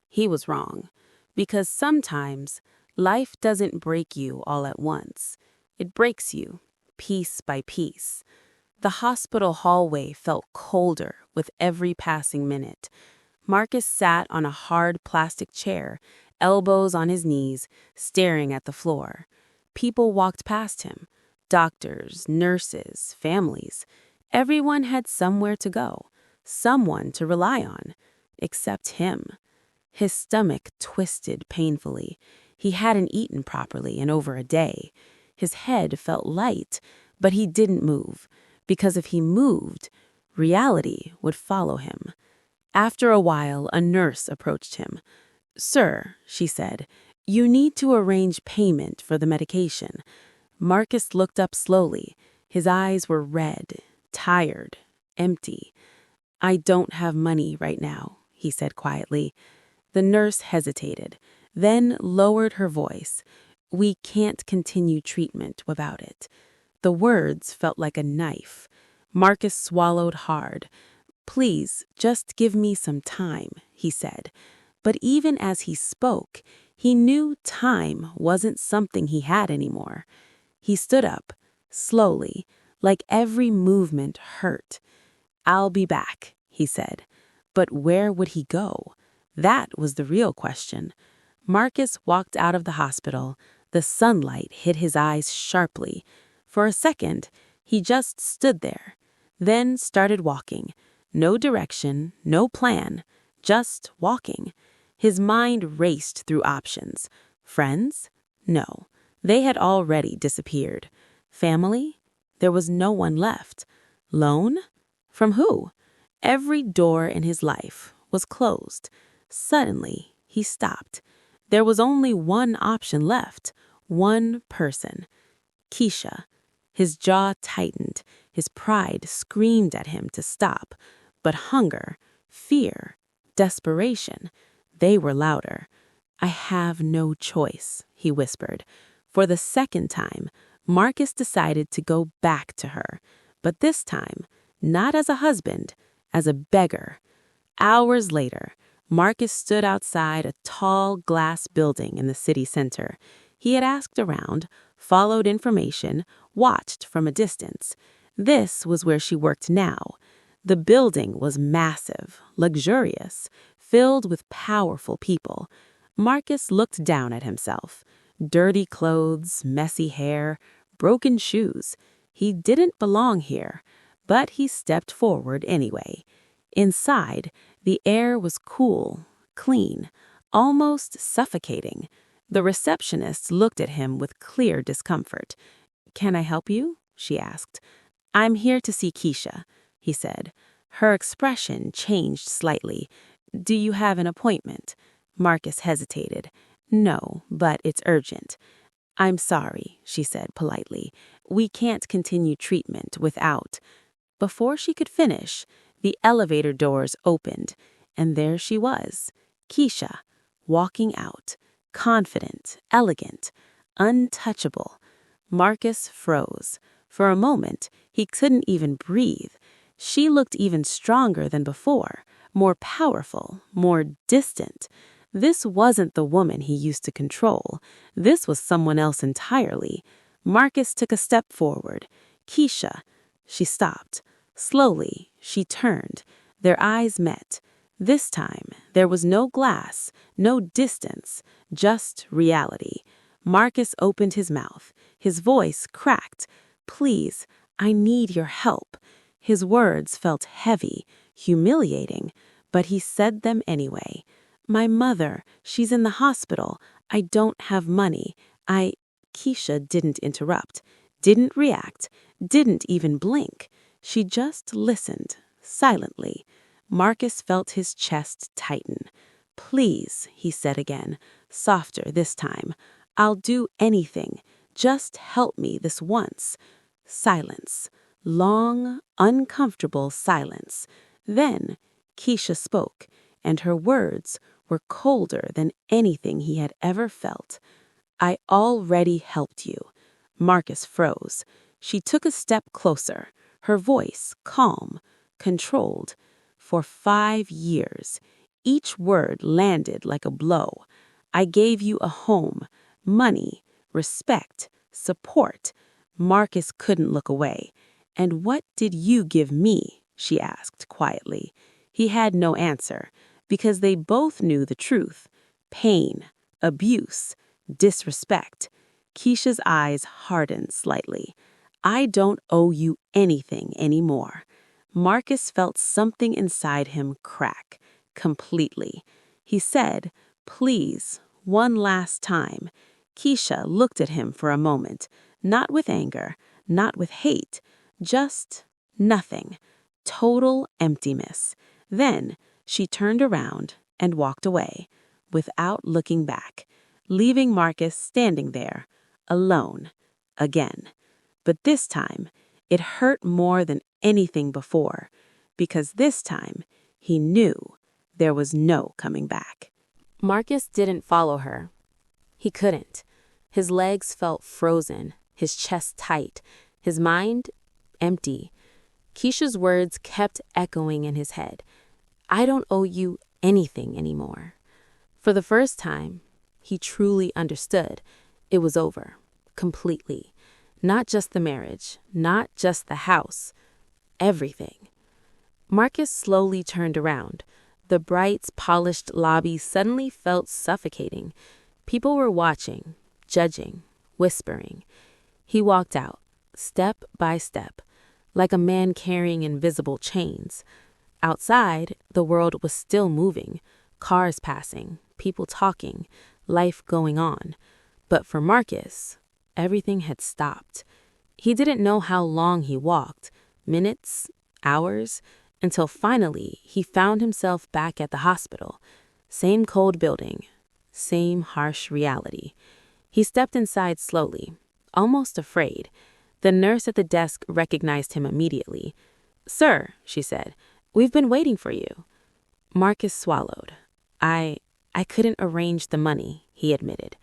He was wrong, because sometimes life doesn't break you all at once. It breaks you, piece by piece. The hospital hallway felt colder with every passing minute. Marcus sat on a hard plastic chair, elbows on his knees, staring at the floor. People walked past him. Doctors, nurses, families. Everyone had somewhere to go, someone to rely on, except him. His stomach twisted painfully. He hadn't eaten properly in over a day. His head felt light, but he didn't move, because if he moved, reality would follow him. After a while, a nurse approached him. "Sir," she said, "you need to arrange payment for the medication." Marcus looked up slowly. His eyes were red, tired, empty. "I don't have money right now," he said quietly. The nurse hesitated, then lowered her voice. "We can't continue treatment without it." The words felt like a knife. Marcus swallowed hard. "Please, just give me some time," he said. But even as he spoke, he knew time wasn't something he had anymore. He stood up, slowly, like every movement hurt. "I'll be back," he said. But where would he go? That was the real question. Marcus walked out of the hospital. The sunlight hit his eyes sharply. For a second, he just stood there, then started walking. No direction, no plan, just walking. His mind raced through options. Friends? No, they had already disappeared. Family? There was no one left. Loan? From who? Every door in his life was closed. Suddenly, he stopped. There was only one option left, one person. Keisha. His jaw tightened. His pride screamed at him to stop. But hunger, fear, desperation, they were louder. "I have no choice," he whispered. For the second time, Marcus decided to go back to her. But this time, not as a husband, as a beggar. Hours later, Marcus stood outside a tall glass building in the city center. He had asked around, followed information, watched from a distance. This was where she worked now. The building was massive, luxurious, filled with powerful people. Marcus looked down at himself. Dirty clothes, messy hair, broken shoes. He didn't belong here, but he stepped forward anyway. Inside, the air was cool, clean, almost suffocating. The receptionist looked at him with clear discomfort. "Can I help you?" she asked. "I'm here to see Keisha," he said. Her expression changed slightly. "Do you have an appointment?" Marcus hesitated. "No, but it's urgent." "I'm sorry," she said politely. "We can't continue treatment without—" Before she could finish, the elevator doors opened, and there she was, Keisha, walking out, confident, elegant, untouchable. Marcus froze. For a moment, he couldn't even breathe. She looked even stronger than before, more powerful, more distant. This wasn't the woman he used to control. This was someone else entirely. Marcus took a step forward. "Keisha." She stopped. Slowly, she turned. Their eyes met. This time, there was no glass, no distance, just reality. Marcus opened his mouth. His voice cracked. "Please, I need your help." His words felt heavy, humiliating, but he said them anyway. "My mother, she's in the hospital. I don't have money. Keisha didn't interrupt, didn't react, didn't even blink. She just listened, silently. Marcus felt his chest tighten. "Please," he said again, softer this time. "I'll do anything. Just help me this once." Silence. Long, uncomfortable silence. Then Keisha spoke, and her words were colder than anything he had ever felt. "I already helped you." Marcus froze. She took a step closer, her voice calm, controlled. "For 5 years. Each word landed like a blow. I gave you a home, money, respect, support." Marcus couldn't look away. "And what did you give me?" she asked quietly. He had no answer, because they both knew the truth. Pain, abuse, disrespect. Keisha's eyes hardened slightly. "I don't owe you anything anymore." Marcus felt something inside him crack, completely. He said, "Please, one last time." Keisha looked at him for a moment, not with anger, not with hate, just nothing. Total emptiness. Then she turned around and walked away, without looking back, leaving Marcus standing there, alone, again. But this time, it hurt more than anything before, because this time, he knew there was no coming back. Marcus didn't follow her. He couldn't. His legs felt frozen, his chest tight, his mind empty. Keisha's words kept echoing in his head. "I don't owe you anything anymore." For the first time, he truly understood it was over, completely. Not just the marriage, not just the house, everything. Marcus slowly turned around. The bright, polished lobby suddenly felt suffocating. People were watching, judging, whispering. He walked out, step by step, like a man carrying invisible chains. Outside, the world was still moving, cars passing, people talking, life going on. But for Marcus, everything had stopped. He didn't know how long he walked, minutes, hours, until finally he found himself back at the hospital. Same cold building, same harsh reality. He stepped inside slowly, almost afraid. The nurse at the desk recognized him immediately. "Sir," she said, "we've been waiting for you." Marcus swallowed. I couldn't arrange the money," he admitted.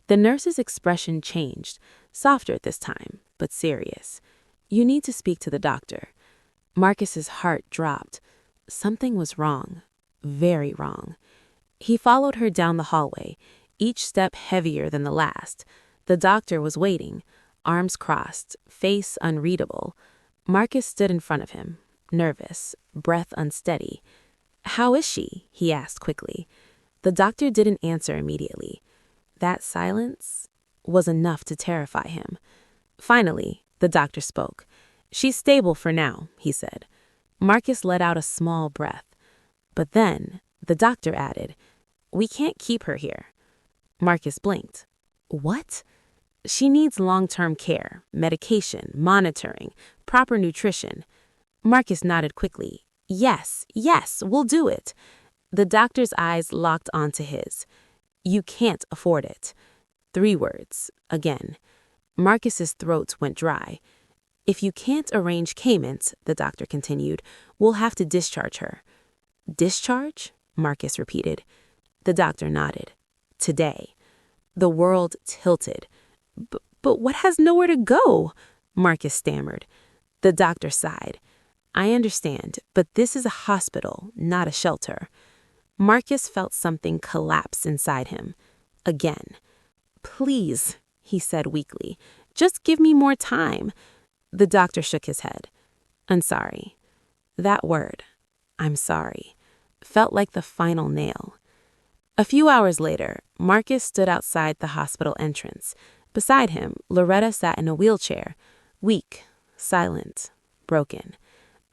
The nurse's expression changed, softer this time, but serious. "You need to speak to the doctor." Marcus's heart dropped. Something was wrong, very wrong. He followed her down the hallway, each step heavier than the last. The doctor was waiting, arms crossed, face unreadable. Marcus stood in front of him, nervous, breath unsteady. "How is she?" he asked quickly. The doctor didn't answer immediately. That silence was enough to terrify him. Finally, the doctor spoke. "She's stable for now," he said. Marcus let out a small breath. But then, the doctor added, "We can't keep her here." Marcus blinked. "What?" "She needs long-term care, medication, monitoring, proper nutrition." Marcus nodded quickly. Yes, we'll do it." The doctor's eyes locked onto his. "You can't afford it." 3 words, again. Marcus's throat went dry. "If you can't arrange payments," the doctor continued, "we'll have to discharge her." "Discharge?" Marcus repeated. The doctor nodded. "Today." The world tilted. But what has nowhere to go?" Marcus stammered. The doctor sighed. "I understand, but this is a hospital, not a shelter." Marcus felt something collapse inside him. Again. "Please," he said weakly, "just give me more time." The doctor shook his head. "I'm sorry." That word, "I'm sorry," felt like the final nail. A few hours later, Marcus stood outside the hospital entrance. Beside him, Loretta sat in a wheelchair, weak, silent, broken.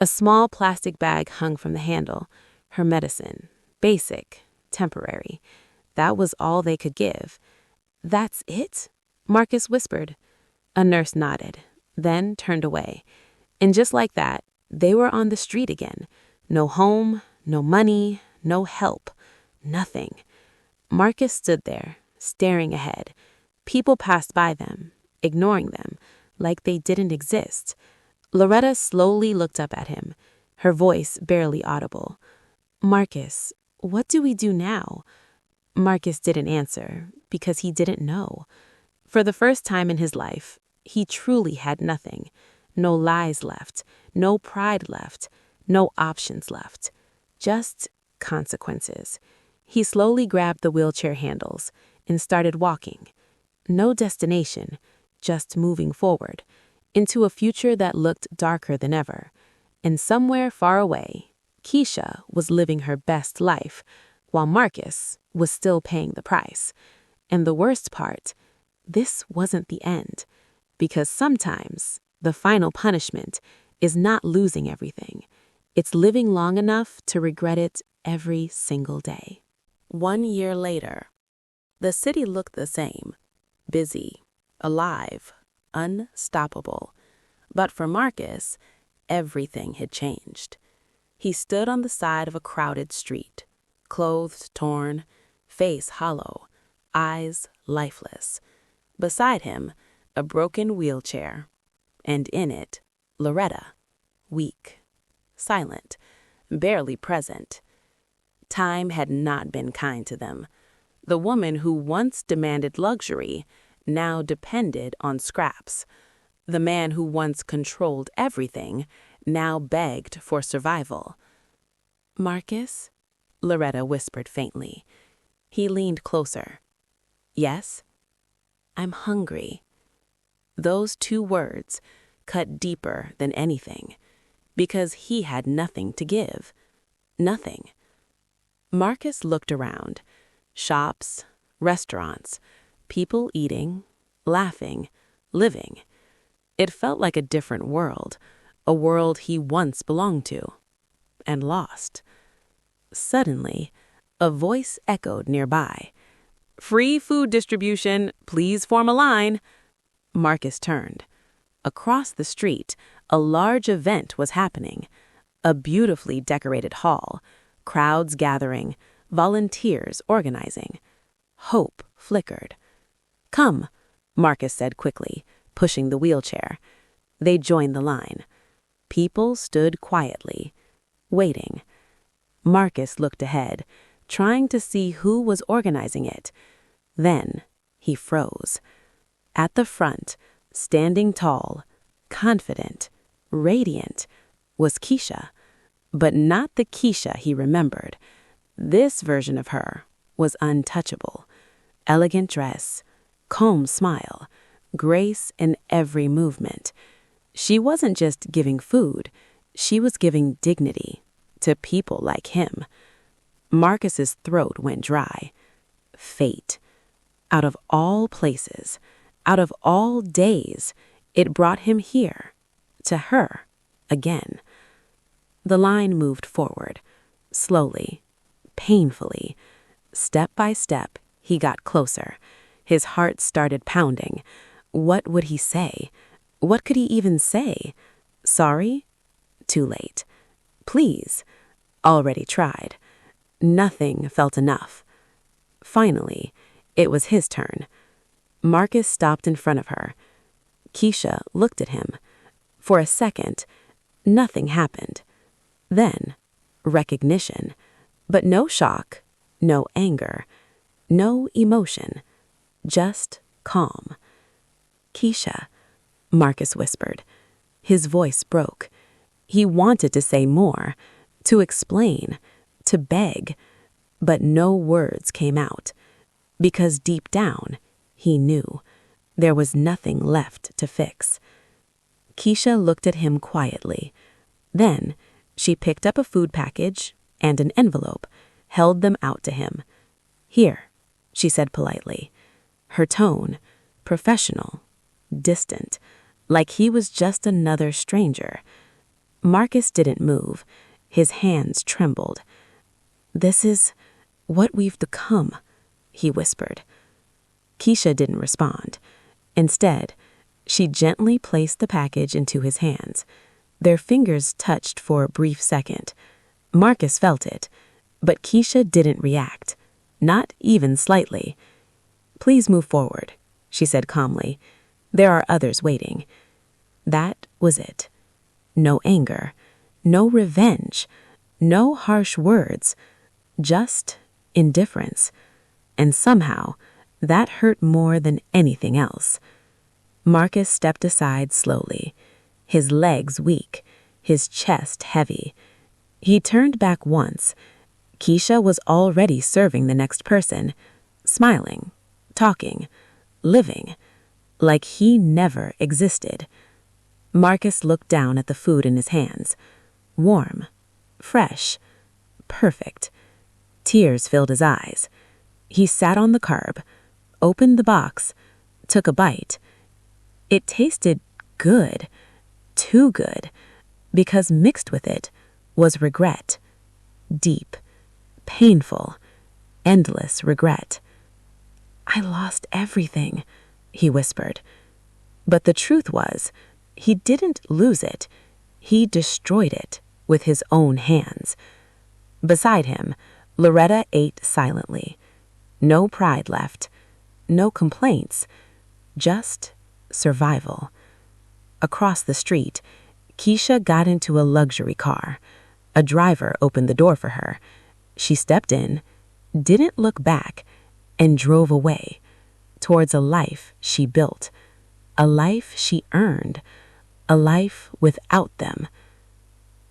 A small plastic bag hung from the handle. Her medicine, basic, temporary. That was all they could give. "That's it?" Marcus whispered. A nurse nodded, then turned away. And just like that, they were on the street again. No home, no money, no help, nothing. Marcus stood there, staring ahead. People passed by them, ignoring them, like they didn't exist. Loretta slowly looked up at him, her voice barely audible. "Marcus, what do we do now?" Marcus didn't answer, because he didn't know. For the first time in his life, he truly had nothing. No lies left, no pride left, no options left. Just consequences. He slowly grabbed the wheelchair handles and started walking. No destination, just moving forward, into a future that looked darker than ever. And somewhere far away, Keisha was living her best life, while Marcus was still paying the price. And the worst part, this wasn't the end, because sometimes the final punishment is not losing everything. It's living long enough to regret it every single day. 1 year later, the city looked the same, busy, alive, unstoppable. But for Marcus, everything had changed. He stood on the side of a crowded street, clothes torn, face hollow, eyes lifeless. Beside him, a broken wheelchair, and in it, Loretta, weak, silent, barely present. Time had not been kind to them. The woman who once demanded luxury now depended on scraps. The man who once controlled everything now begged for survival. "Marcus?" Loretta whispered faintly. He leaned closer. Yes? I'm hungry. Those two words cut deeper than anything, because he had nothing to give. Nothing. Marcus looked around. Shops, restaurants, people eating, laughing, living. It felt like a different world, a world he once belonged to, and lost. Suddenly, a voice echoed nearby. "Free food distribution, please form a line." Marcus turned. Across the street, a large event was happening. A beautifully decorated hall, crowds gathering, volunteers organizing. Hope flickered. "Come," Marcus said quickly, pushing the wheelchair. They joined the line. People stood quietly, waiting. Marcus looked ahead, trying to see who was organizing it. Then he froze. At the front, standing tall, confident, radiant, was Keisha, but not the Keisha he remembered. This version of her was untouchable. Elegant dress, calm smile, grace in every movement. She wasn't just giving food, she was giving dignity to people like him. Marcus's throat went dry. Fate. Out of all places, out of all days, it brought him here, to her, again. The line moved forward, slowly, painfully. Step by step, he got closer. His heart started pounding. What would he say? What could he even say? Sorry? Too late. Please? Already tried. Nothing felt enough. Finally, it was his turn. Marcus stopped in front of her. Keisha looked at him. For a second, nothing happened. Then, recognition. But no shock, no anger, no emotion. Just calm. "Keisha," Marcus whispered. His voice broke. He wanted to say more, to explain, to beg, but no words came out, because deep down, he knew there was nothing left to fix. Keisha looked at him quietly. Then she picked up a food package and an envelope, held them out to him. "Here," she said politely. Her tone, professional, distant, like he was just another stranger. Marcus didn't move. His hands trembled. "This is what we've become," he whispered. Keisha didn't respond. Instead, she gently placed the package into his hands. Their fingers touched for a brief second. Marcus felt it, but Keisha didn't react, not even slightly. "Please move forward," she said calmly. "There are others waiting." That was it. No anger, no revenge, no harsh words, just indifference. And somehow, that hurt more than anything else. Marcus stepped aside slowly, his legs weak, his chest heavy. He turned back once. Keisha was already serving the next person, smiling, talking, living, like he never existed. Marcus looked down at the food in his hands. Warm, fresh, perfect. Tears filled his eyes. He sat on the curb, opened the box, took a bite. It tasted good, too good, because mixed with it was regret. Deep, painful, endless regret. "I lost everything," he whispered. But the truth was, he didn't lose it. He destroyed it with his own hands. Beside him, Loretta ate silently. No pride left, no complaints, just survival. Across the street, Keisha got into a luxury car. A driver opened the door for her. She stepped in, didn't look back, and drove away towards a life she built, a life she earned, a life without them.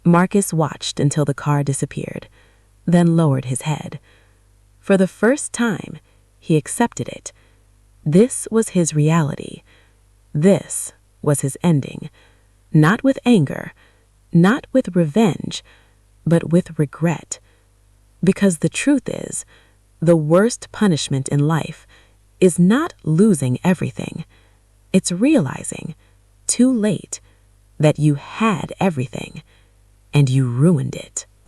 Marcus watched until the car disappeared, then lowered his head. For the first time, he accepted it. This was his reality. This was his ending. Not with anger, not with revenge, but with regret. Because the truth is, the worst punishment in life is not losing everything. It's realizing, too late, that you had everything and you ruined it.